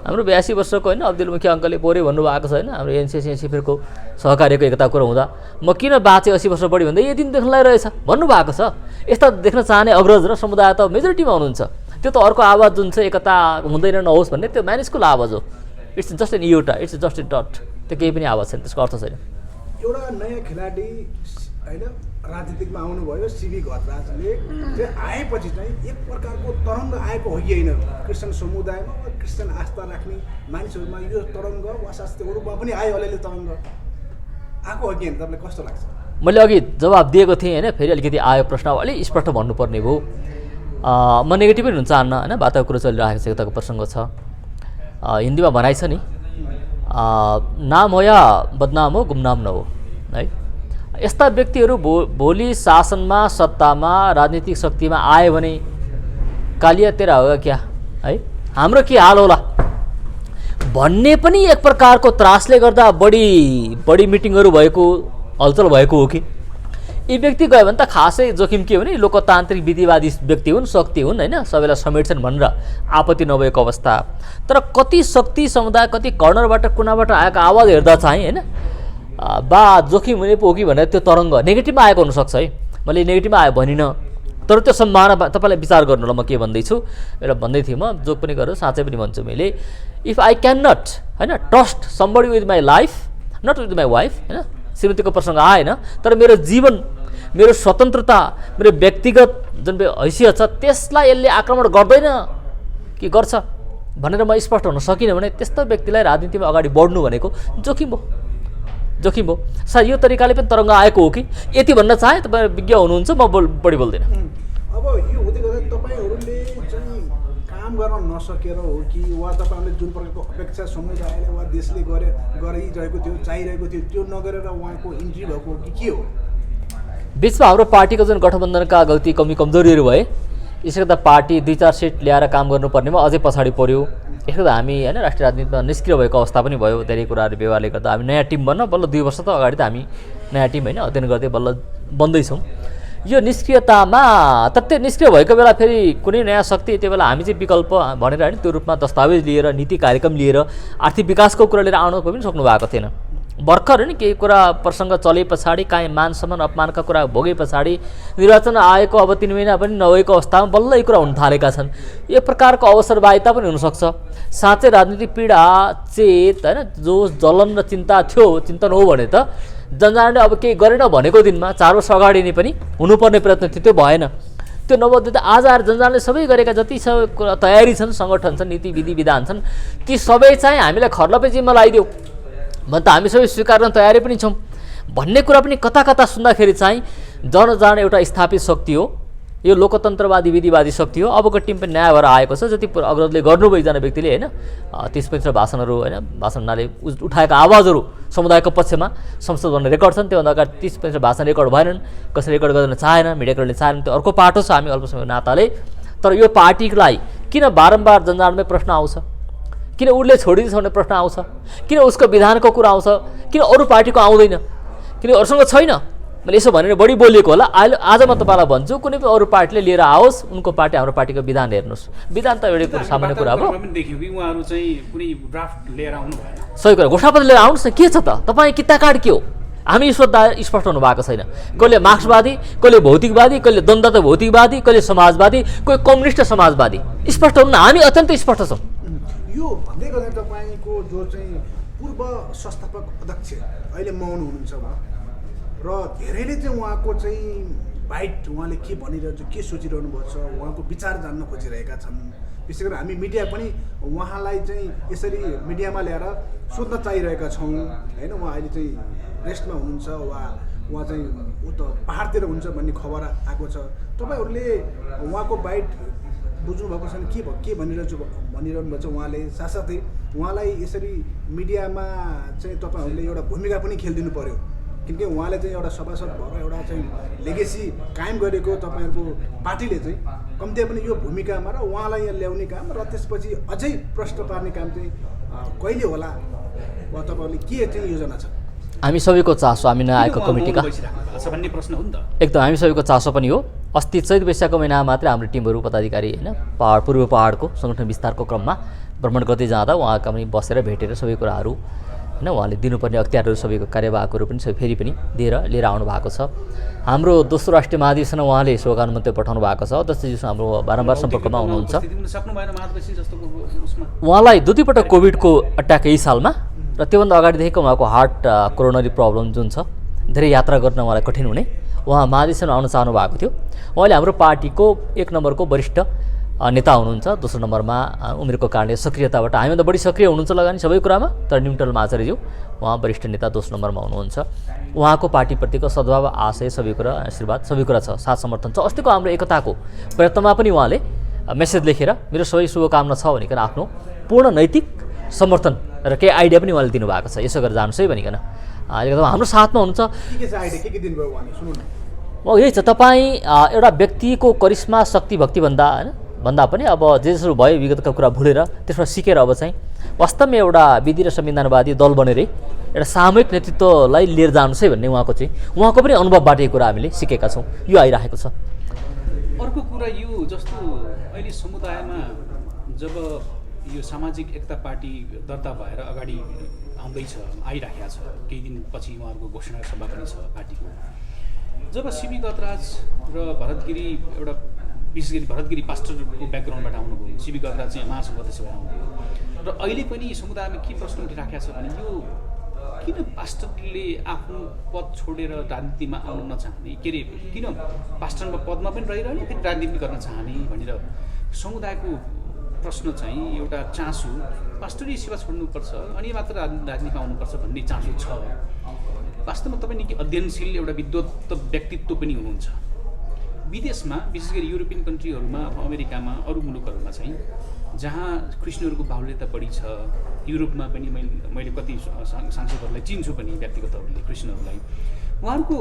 हाम्रो 82 वर्षको होइन अब्दुल मुखी अङ्कलले पोरे भन्नुभएको छ होइन, हाम्रो एनसिएफको सहकार्यको एकता कुरो हुँदा म किन बाँचेँ 80 वर्ष बढी भन्दा यही दिन देख्नलाई रहेछ भन्नुभएको छ। यस्ता देख्न चाहने अग्रज र समुदाय त मेजोरिटीमा हुनुहुन्छ, त्यो त अर्को आवाज जुन चाहिँ एकता हुँदैन नहोस् भन्ने त्यो मानिसको आवाज हो। It's just an iota, it's just an dot, त्यो केही पनि आवाज छैन, त्यसको अर्थ छैन। एउटा नयाँ खेलाडी होइन राजनीतिकमा आउनुभयो, सिबी घतराजले चाहिँ आएपछि चाहिँ एक प्रकारको तरङ्ग आएको हो कि होइन क्रिस्चियन समुदायमा, क्रिस्चियन आस्था राख्ने मानिसहरूमा यो तरङ्ग वा शास्त्रीय रूपमा पनि आयो, अलिअलि तरङ्ग आएको हो कि होइन, तपाईँलाई कस्तो लाग्छ? मैले अघि जवाब दिएको थिएँ होइन, फेरि अलिकति आयो प्रश्न, अलिक स्पष्ट भन्नुपर्ने भयो। म नेगेटिभ पनि हुन चाहन्न होइन, बाटोको कुरो चलिरहेको छ, एकताको प्रसङ्ग छ। हिन्दीमा भनाइ छ नि, नाम हो या बदनाम हो गुमनाम न हो है। यस्ता व्यक्तिहरू भोलि शासनमा, सत्तामा, राजनीतिक शक्तिमा आयो भने कालिया तेरा होगा क्या है, हाम्रो के हाल होला भन्ने पनि एक प्रकारको त्रासले गर्दा बढी मिटिङहरू भएको, हलचल भएको हो कि यी व्यक्ति गयो भने त खासै जोखिम के हो भने लोकतान्त्रिक विधिवादी व्यक्ति हुन्, शक्ति हुन् होइन, सबैलाई समेट्छन् भनेर आपत्ति नभएको अवस्था। तर कति शक्ति समुदाय, कति कर्नरबाट कुनाबाट आएको आवाज हेर्दा चाहिँ होइन बा जोखिम हुने पो हो कि भनेर त्यो तरङ्ग नेगेटिभमा आएको हुनसक्छ है। मैले नेगेटिभमा आयो भनिनँ, तर त्यो सम्भावना तपाईँलाई विचार गर्नु ल। म के भन्दैछु, एउटा भन्दै थिएँ म, जोक पनि गरेर साँच्चै पनि भन्छु मैले, इफ आई क्यान नट होइन trust somebody with my life, not with my wife, होइन श्रीमतीको प्रसङ्ग आएन, तर मेरो जीवन, मेरो स्वतन्त्रता, मेरो व्यक्तिगत जुन हैसियत छ त्यसलाई यसले आक्रमण गर्दैन कि गर्छ भनेर म स्पष्ट हुन सकिनँ भने त्यस्तो व्यक्तिलाई राजनीतिमा अगाडि बढ्नु भनेको जोखिम हो, जोखिम हो। सायद यो तरिकाले पनि तरङ्ग आएको हो कि यति भन्न चाहे। तपाईँ विज्ञ हुनुहुन्छ, म बढी बोल्दिनँ। अब यो हुँदै गर्दा तपाईँहरूले चाहिँ काम गर्न नसकेर हो कि वा तपाईँहरूले जुन प्रकारको अपेक्षा समुदायले वा देशले गरिरहेको थियो, चाहिरहेको थियो, त्यो नगरेर उहाँको इन्ट्री भएको हो कि के हो? बिचमा हाम्रो पार्टीको जुन गठबन्धनका गल्ती कमजोरीहरू भए, यसले गर्दा पार्टी 2-4 सिट ल्याएर काम गर्नुपर्नेमा अझै पछाडि पऱ्यो। यसले गर्दा हामी होइन राष्ट्रिय राजनीतिमा निष्क्रिय भएको अवस्था पनि भयो। धेरै कुराहरू व्यवहारले गर्दा हामी नयाँ टिम बन्न बल्ल 2 वर्ष त अगाडि त हामी नयाँ टिम होइन अध्ययन गर्दै बल्ल बन्दैछौँ। यो निष्क्रियतामा त्यो निष्क्रिय भएको बेला फेरि कुनै नयाँ शक्ति त्यो बेला हामी चाहिँ विकल्प भनेर होइन त्यो रूपमा दस्तावेज लिएर, नीति कार्यक्रम लिएर आर्थिक विकासको कुरा लिएर आउनु पनि सक्नु भएको थिएन। भर्खर होइन केही कुरा प्रसङ्ग चले पछाडि, काहीँ मान सम्मान अपमानका कुरा भोगे पछाडि, निर्वाचन आएको अब 3 महिना पनि नभएको अवस्थामा बल्ल यी कुरा हुन थालेका छन्। यो प्रकारको अवसरबाहिता पनि हुनसक्छ। साँच्चै राजनीतिक पीडा, चेत होइन जो जलन र चिन्ता थियो, चिन्तन हो भने त जनजागरणले अब केही गरेन भनेको दिनमा 4 वर्ष अगाडि नै पनि हुनुपर्ने प्रयत्न थियो, त्यो भएन। त्यो नभए त आज आएर जनजागरणले सबै गरेका जति सब तयारी छन्, सङ्गठन छन्, नीति विधि विधान छन्, ती सबै चाहिँ हामीलाई खर्लपे जिम्मा लगाइदेऊ भने त हामी सबै स्वीकार गर्न तयारी पनि छौँ भन्ने कुरा पनि कता कता सुन्दाखेरि चाहिँ जनजागरण एउटा स्थापित शक्ति हो, यो लोकतन्त्रवादी विधिवादी शक्ति हो। अबको टिम पनि नयाँ भएर आएको छ। जति अग्रजले गर्नुभयो एकजना व्यक्तिले होइन 30-35 भाषणहरू होइन भाषणले उठाएका आवाजहरू समुदायको पक्षमा संसद भन्ने रेकर्ड छन्। त्योभन्दा अगाडि 30-35 भाषण रेकर्ड भएनन्, कसैले रेकर्ड गर्न चाहेन, मिडियाकर्मीले चाहेन, त्यो अर्को पाटो छ हामी अल्पसमयको नाताले। तर यो पार्टीलाई किन बारम्बार जनजागरणमै प्रश्न आउँछ, किन उसले छोडिदिन्छ भन्ने प्रश्न आउँछ, किन उसको विधानको कुरा आउँछ, किन अरू पार्टीको आउँदैन, किन अरूसँग छैन। मैले यसो भनेर बढी बोलिएको होला। आज म तपाईँलाई भन्छु कुनै पनि अरू पार्टीले लिएर आओस्, उनको पार्टी हाम्रो पार्टीको विधान हेर्नुहोस्। विधान त एउटा कुरो सामान्य कुरा हो। सही कुरा, घोषणापत्र लिएर आउनुहोस् न, के छ त तपाईँ किता कार्ड के हो? हामी स्पष्ट हुनु भएको छैन। कहिले मार्क्सवादी, कहिले भौतिकवादी, कहिले द्वन्द्व भौतिकवादी, कहिले समाजवादी, कोही कम्युनिस्ट समाजवादी। स्पष्ट हुनु न, हामी अत्यन्तै स्पष्ट छौँ। यो भन्दै गर्दा तपाईँको जो चाहिँ पूर्व संस्थापक अध्यक्ष अहिले मौन हुनुहुन्छ र धेरैले चाहिँ उहाँको चाहिँ बाइट, उहाँले के भनिरहन्छ, के सोचिरहनु भएको छ, उहाँको विचार जान्न खोजिरहेका छन्। विशेष गरी हामी मिडिया पनि उहाँलाई चाहिँ यसरी मिडियामा ल्याएर सोध्न चाहिरहेका छौँ होइन। उहाँ अहिले चाहिँ रेस्टमा हुनुहुन्छ वा उहाँ चाहिँ उता पहाडतिर हुन्छ भन्ने खबर आएको छ। तपाईँहरूले उहाँको बाइट बुझ्नु भएको छैन, के भनिरहनु भएको छ उहाँले। साथसाथै उहाँलाई यसरी मिडियामा चाहिँ तपाईँहरूले एउटा भूमिका पनि खेलिदिनु पर्यो, किनकि उहाँले चाहिँ एउटा सभासद भएर एउटा चाहिँ लेगेसी कायम गरेको तपाईँहरूको पार्टीले चाहिँ कम्ती पनि यो भूमिकामा र उहाँलाई यहाँ ल्याउने काम र त्यसपछि अझै प्रश्न पार्ने काम चाहिँ कहिले होला वा तपाईँहरूले के चाहिँ योजना छ? हामी सबैको चासो, हामी नआएको कमिटीका एकदम हामी सबैको चासो पनि हो। अस्ति चैत वैशाखको महिनामा मात्रै हाम्रो टिमहरू पदाधिकारी होइन पूर्व पहाडको सङ्गठन विस्तारको क्रममा भ्रमण गर्दै जाँदा उहाँका पनि बसेर भेटेर सबै कुराहरू होइन उहाँले दिनुपर्ने अख्तियारहरू सबैको कार्यवाहकहरू पनि फेरि पनि दिएर लिएर आउनु भएको छ। हाम्रो दोस्रो राष्ट्रिय महाधिवेशन उहाँले शुभकामना पठाउनु भएको छ। अध्यक्षज्यूसँग हाम्रो बारम्बार सम्पर्कमा हुनुहुन्छ। उहाँलाई 2 पटक कोभिडको अट्याक यही सालमा र त्योभन्दा अगाडिदेखिको उहाँको हार्ट कोरोनरी प्रब्लम जुन छ, धेरै यात्रा गर्न उहाँलाई कठिन हुने, उहाँ महाधिवेशनमा आउन चाहनु भएको थियो। उहाँले हाम्रो पार्टीको 1 नम्बरको वरिष्ठ नेता हुनुहुन्छ। दोस्रो नम्बरमा उमेरको कारणले सक्रियताबाट हामीभन्दा बढी सक्रिय हुनुहुन्छ लगानी सबै कुरामा, तर न्युट्रलमा आचार्यज्यू उहाँ वरिष्ठ नेता 2 नम्बरमा हुनुहुन्छ। उहाँको पार्टीप्रतिको सद्भाव, आशय, सबै कुरा, आशीर्वाद सबै कुरा छ, साथ समर्थन छ। अस्तिको हाम्रो एकताको प्रयत्नमा पनि उहाँले मेसेज लेखेर मेरो सबै शुभकामना छ भनिकन आफ्नो पूर्ण नैतिक समर्थन र केही आइडिया पनि उहाँले दिनुभएको छ, यसो गरेर जानुहोस् है भनिकन। हाम्रो साथमा हुनुहुन्छ। यही छ, तपाईँ एउटा व्यक्तिको करिश्मा, शक्ति, भक्ति भन्दा पनि अब जे जसो भयो विगतका कुरा भुलेर त्यसबाट सिकेर अब चाहिँ वास्तवमा एउटा विधि र संविधानवादी दल बनेरै एउटा सामूहिक नेतृत्वलाई लिएर जानुहोस् है भन्ने उहाँको पनि अनुभवबाट यो कुरा हामीले सिकेका छौँ। यो आइरहेको छ। अर्को कुरा यो जस्तो अहिले समुदायमा जब यो सामाजिक एकता पार्टी दर्ता भएर अगाडि आइराखेको छ, केही दिनपछि उहाँहरूको घोषणा सभा पनि छ पार्टीको, जब सिबी गतराज र भरतगिरी एउटा विशेष गरी भरतगिरी पास्टरको ब्याकग्राउन्डबाट आउनुभयो, सिबी गतराज चाहिँ महासङ्घ अध्यक्ष भएर आउनुभयो र अहिले पनि समुदायमा के प्रश्न उठिराखेको छ भने यो किन पास्टरले आफ्नो पद छोडेर राजनीतिमा आउन नचाहने, के अरे किन पास्टरमा पदमा पनि रहिरहने फेरि राजनीति गर्न चाहने भनेर समुदायको प्रश्न चाहिँ एउटा चासो पास्टरी सेवा छोड्नुपर्छ अनि मात्र राजनीतिमा आउनुपर्छ भन्ने चासो छ। वास्तवमा तपाईँ निकै अध्ययनशील एउटा विद्वत व्यक्तित्व पनि हुनुहुन्छ। विदेशमा विशेष गरी युरोपियन कन्ट्रीहरूमा, अमेरिकामा, अरू मुलुकहरूमा चाहिँ जहाँ क्रिस्चियनहरूको बाहुल्यता बढी छ, युरोपमा पनि मैले कति सांसदहरूलाई चिन्छु पनि व्यक्तिगत तौरले क्रिस्चियनहरूलाई, उहाँहरूको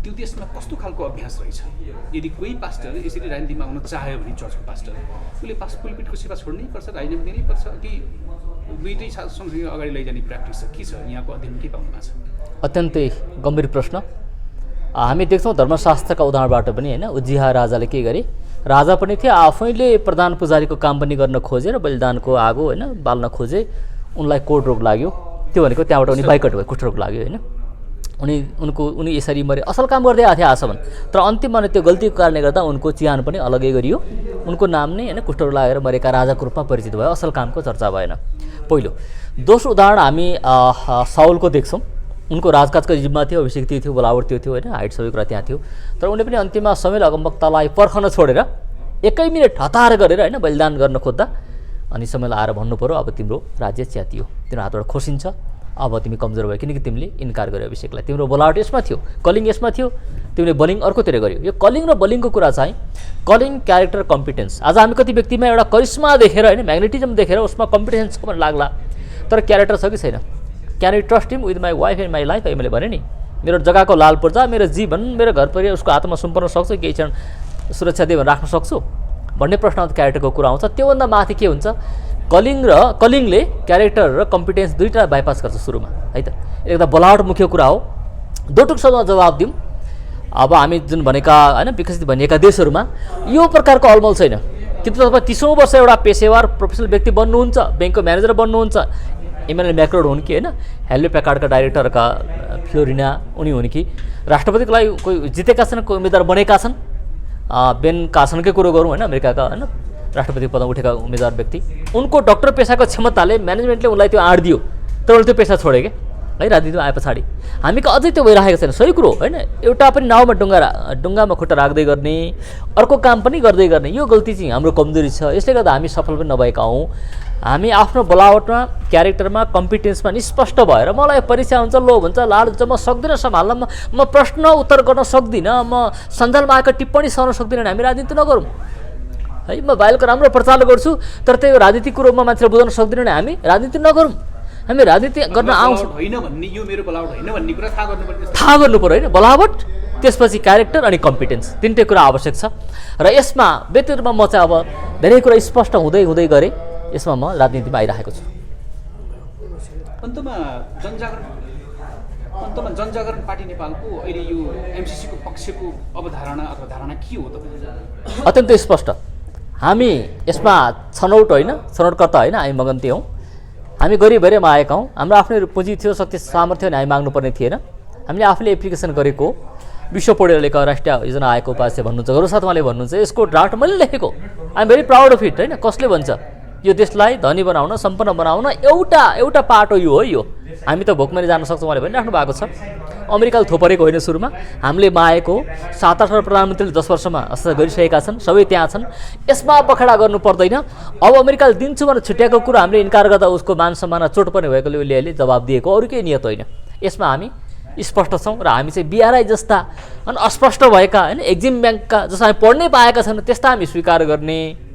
त्यो देशमा कस्तो खालको अभ्यास रहेछ। यदि कोही पास्टर यसरी राजनीतिमा आउन चाह्यो भने चर्चको पास्टर उसले पुलपिटको सेवा छोड्नै पर्छ, राजीनामा दिनै पर्छ कि दुईटै सँगसँगै अगाडि लैजाने प्र्याक्टिस छ, के छ यहाँको अध्ययन के पाउनु भएको छ? अत्यन्तै गम्भीर प्रश्न। हामी देख्छौँ धर्मशास्त्रका उदाहरणबाट पनि होइन, उज्जिहा राजाले के गरे, राजा पनि थिए, आफैले प्रधान पुजारीको काम पनि गर्न खोजे र बलिदानको आगो होइन बाल्न खोजे, उनलाई कोड रोग लाग्यो। त्यो भनेको त्यहाँबाट उनी बाइकट भयो, कुष्ठरोग लाग्यो होइन। उनी यसरी मरे, असल काम गर्दै आएको थिए आजसम्म, तर अन्तिममा त्यो गल्तीको कारणले गर्दा उनको चिहान पनि अलगै गरियो। उनको नाम नै होइन कुष्ठरोग लागेर मरेका राजाको रूपमा परिचित भयो, असल कामको चर्चा भएन। पहिलो। दोस्रो उदाहरण हामी साउलको देख्छौँ। उनको राजकाजको जिम्मा थियो, अभिषेक त्यो थियो, बोलावट त्यो थियो होइन, हाइट सबै कुरा त्यहाँ थियो, तर उनले पनि अन्तिममा समेल अगमवक्तालाई पर्खन छोडेर 1 मिनट हतार गरेर होइन बलिदान गर्न खोज्दा अनि समेल आएर भन्नु पऱ्यो अब तिम्रो राज्य च्यातियो, तिम्रो हातबाट खोसिन्छ, अब तिमी कमजोर भयो किनकि तिमीले इन्कार गर्यो अभिषेकलाई, तिम्रो बोलावट यसमा थियो, कलिङ यसमा थियो, तिमीले बलिङ अर्कोतिर गर्यो। यो कलिङ र बलिङको कुरा चाहिँ कलिङ क्यारेक्टर कम्पिटेन्स। आज हामी कति व्यक्तिमा एउटा करिश्मा देखेर होइन म्याग्नेटिजम देखेर उसमा कम्पिटेन्स पनि लाग्ला, तर क्यारेक्टर छ कि छैन? Can you trust him with my wife and my life? मैले भने नि मेरो जग्गाको लाल पूर्जा, मेरो जीवन, मेरो घर परिवार उसको हातमा सुम्पर्न सक्छु, केही क्षण सुरक्षा दियो भने राख्न सक्छु भन्ने प्रश्नमा क्यारेक्टरको कुरा आउँछ। त्योभन्दा माथि के हुन्छ, कलिङले क्यारेक्टर र कम्पिटेन्स दुईवटा बाइपास गर्छ सुरुमा है त। एकदम बोलावट मुख्य कुरा हो। दोटुक शब्दमा जवाब दिउँ, अब हामी जुन भनेका होइन विकसित भनिएका देशहरूमा यो प्रकारको अलमल छैन। किन्तु तपाईँ 30औं वर्ष एउटा पेसेवार प्रोफेसनल व्यक्ति बन्नुहुन्छ, ब्याङ्कको म्यानेजर बन्नुहुन्छ, इमानुएल म्याक्रोन हुन् कि होइन, हेल्ले प्याकार्डका डाइरेक्टरका फ्लोरिना उनी हुन् कि, राष्ट्रपतिको लागि कोही जितेका छन्, कोही उम्मेदवार बनेका छन्, बेन कार्सनकै कुरो गरौँ होइन, अमेरिकाका होइन राष्ट्रपति पदमा उठेका उम्मेदवार व्यक्ति, उनको डक्टर पेसाको क्षमताले म्यानेजमेन्टले उनलाई त्यो आँट दियो, तर उनले त्यो पेसा छोडे क्या है राजनीतिमा आए पछाडि। हामी कहाँ अझै त्यो भइरहेको छैन, सही कुरो होइन। एउटा पनि नाउँमा डुङ्गामा खुट्टा राख्दै गर्ने, अर्को काम पनि गर्दै गर्ने, यो गल्ती चाहिँ हाम्रो कमजोरी छ। यसले गर्दा हामी सफल पनि नभएका हौँ। हामी आफ्नो बोलावटमा, क्यारेक्टरमा, कम्पिटेन्समा निष्पष्ट भएर मलाई परीक्षा हुन्छ, लोभ हुन्छ, लाड हुन्छ, म सक्दिनँ सम्हाल्न, म प्रश्न उत्तर गर्न सक्दिनँ, म सञ्जालमा आएको टिप्पणी सर्न सक्दिनँ भने हामी राजनीति नगरौँ है। म बाहिरको राम्रो प्रचार गर्छु तर त्यो राजनीतिक कुरोमा मान्छेले बुझाउन सक्दिनँ भने हामी राजनीति नगरौँ। हामी राजनीति गर्न आउँछौँ होइन भन्ने, यो मेरो बोलावट होइन भन्ने कुरा थाहा गर्नु पर्यो होइन। बोलावट, त्यसपछि क्यारेक्टर अनि कम्पिटेन्स, तिनटै कुरा आवश्यक छ। र यसमा व्यक्तित्वमा म चाहिँ अब धेरै कुरा स्पष्ट हुँदै गरेँ, यसमा म राजनीतिमा आइरहेको छु। अन्तमा जनजागरण पार्टी नेपालको अहिले यो एमसिसीको पक्षको अवधारणा अथवा धारणा के हो तपाईँ? अत्यन्तै स्पष्ट। हामी यसमा छनौट होइन, छनौटकर्ता होइन, हामी मगन्ती हौँ। हामी गरिब भएरैमा आएका हौँ। हाम्रो आफ्नै पुँजी थियो, शक्ति सामर्थ्य भने हामी माग्नुपर्ने थिएन। हामीले आफूले एप्लिकेसन गरेको, विश्व पढेर लेखेको राष्ट्रिय योजना आएको उपास्य भन्नुहुन्छ, गौरवसाथ उहाँले भन्नुहुन्छ, यसको ड्राफ्ट मैले लेखेको, I am very proud of it होइन। कसले भन्छ यो देशलाई धनी बनाउन, सम्पन्न बनाउन एउटा पाटो यो हो। यो हामी त भोकमरी जान सक्छौँ उहाँले भनिराख्नु भएको छ। अमेरिकाले थोपरेको होइन, सुरुमा हामीले मागेको 7-8 प्रधानमन्त्रीले 10 वर्षमा हस्ताक्षर गरिसकेका छन्, सबै त्यहाँ छन्। यसमा बखडा गर्नु पर्दैन। अब अमेरिकाले दिन्छु भनेर छुट्याएको कुरा हामीले इन्कार गर्दा उसको मान सम्मानमा चोट पर्ने भएकोले उसले जवाब दिएको, अरू केही नियत होइन। यसमा हामी स्पष्ट छौँ र हामी चाहिँ बिआरआई जस्ता अनि अस्पष्ट भएका होइन, एक्जिम ब्याङ्कका जस्तो हामी पढ्नै पाएका छैनौँ त्यस्ता हामी स्वीकार गर्ने।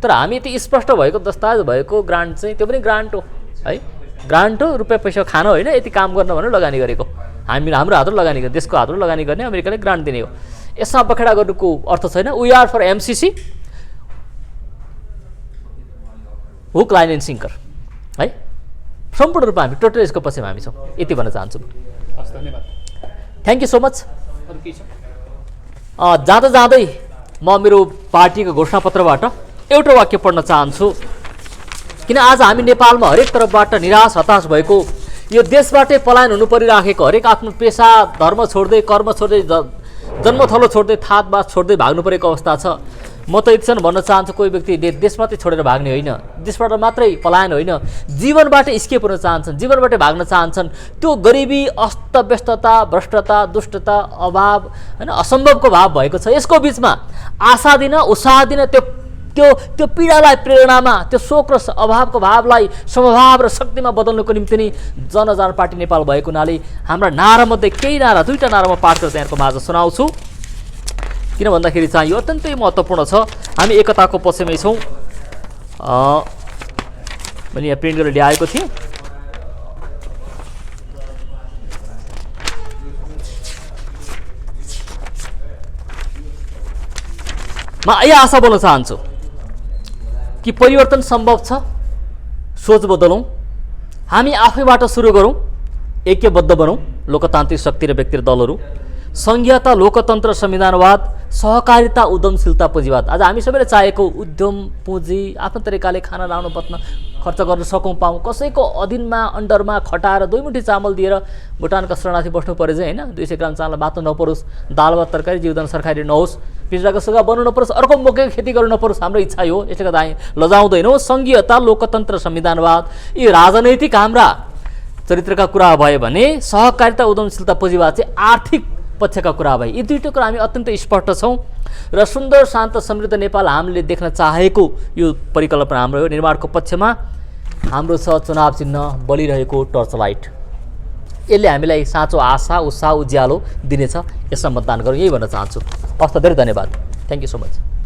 तर हामी यति स्पष्ट भएको दस्तावेज भएको ग्रान्ट चाहिँ त्यो पनि ग्रान्ट हो है, ग्रान्ट हो, रुपियाँ पैसा खान होइन, यति काम गर्न भनेर लगानी गरेको। हामी हाम्रो हातबाट लगानी गर्ने, देशको हातबाट लगानी गर्ने, अमेरिकाले ग्रान्ट दिने हो। यसमा बखेडा गर्नुको अर्थ छैन। We are for MCC, hook line and sinker है, सम्पूर्ण रूपमा हामी टोटल यसको पछिमा हामी छौँ, यति भन्न चाहन्छु। धन्यवाद, थ्याङ्क यू सो मच। अरू केही छ? जाँदै म मेरो पार्टीको घोषणापत्रबाट एउटा वाक्य पढ्न चाहन्छु, किन आज हामी नेपालमा हरेक तर्फबाट निराश हताश भएको यो देशबाटै पलायन हुनु परिराखेको, हरेक आफ्नो पेसा धर्म छोड्दै, कर्म छोड्दै, जन्मथलो छोड्दै, थातबास छोड्दै भाग्नु परेको अवस्था छ। म त यति भन्न चाहन्छु, कोही व्यक्ति देश मात्रै छोडेर भाग्ने होइन, देशबाट मात्रै पलायन होइन, जीवनबाट स्केप हुन चाहन्छन्, जीवनबाट भाग्न चाहन्छन्। त्यो गरिबी, अस्तव्यस्तता, भ्रष्टता, दुष्टता, अभाव होइन, असम्भवको भाव भएको छ। यसको बिचमा आशा दिन, उत्साह दिन, त्यो पीडालाई प्रेरणामा, त्यो शोक र अभावको भावलाई समभाव र शक्तिमा बदल्नुको निम्ति नै जनजागरण पार्टी नेपाल भएको हुनाले हाम्रा नारामध्ये केही नारा, 2टा नारा म पाठ गरेर यहाँको माझ सुनाउँछु। किन भन्दाखेरि चाहिँ यो अत्यन्तै महत्त्वपूर्ण छ। हामी एकताको पक्षमै छौँ। मैले यहाँ प्रिन्ट गरेर ल्याएको थिएँ। म यही आशा बोल्न चाहन्छु कि परिवर्तन सम्भव छ। सोच बदलौँ, हामी आफैबाट सुरु गरौँ, ऐक्यबद्ध बनौँ। लोकतान्त्रिक शक्ति र व्यक्ति र दलहरू, सङ्घीयता, लोकतन्त्र, संविधानवाद, सहकारिता, उद्यमशीलता, पुँजीवाद। आज हामी सबैले चाहेको उद्यम, पुँजी, आफ्नो तरिकाले खाना लाउनु बस्न खर्च गर्न सकौँ, पाऊँ। कसैको अधीनमा, अन्डरमा खटाएर 2 मुठी चामल दिएर भुटानका शरणार्थी बस्नु परे चाहिँ होइन, 200 ग्राम चामल बाँच्नु नपरोस्, दाल भात तरकारी जीवदान सरकारी नहोस्, पिँजराको सुगा बनाउनु नपरोस्, अर्को मकैको खेती गर्नु नपरोस्, हाम्रो इच्छा हो। यसले गर्दा हामी लजाउँदैनौँ। सङ्घीयता, लोकतन्त्र, संविधानवाद, यी राजनैतिक हाम्रा चरित्रका कुरा भयो भने सहकारिता, उद्यमशीलता, पुँजीवाद चाहिँ आर्थिक पक्षका कुरा भए। यी 2टा कुरा हामी अत्यन्तै स्पष्ट छौँ र सुन्दर, शान्त, समृद्ध नेपाल हामीले देख्न चाहेको यो परिकल्पना हाम्रो हो। निर्माणको पक्षमा हाम्रो छ चुनाव चिन्ह बलिरहेको टर्च लाइट। यसले हामीलाई साँचो आशा, उत्साह, उज्यालो दिनेछ। यसमा मतदान गरौँ, यही भन्न चाहन्छु। हस् त, धेरै धन्यवाद। Thank you so much.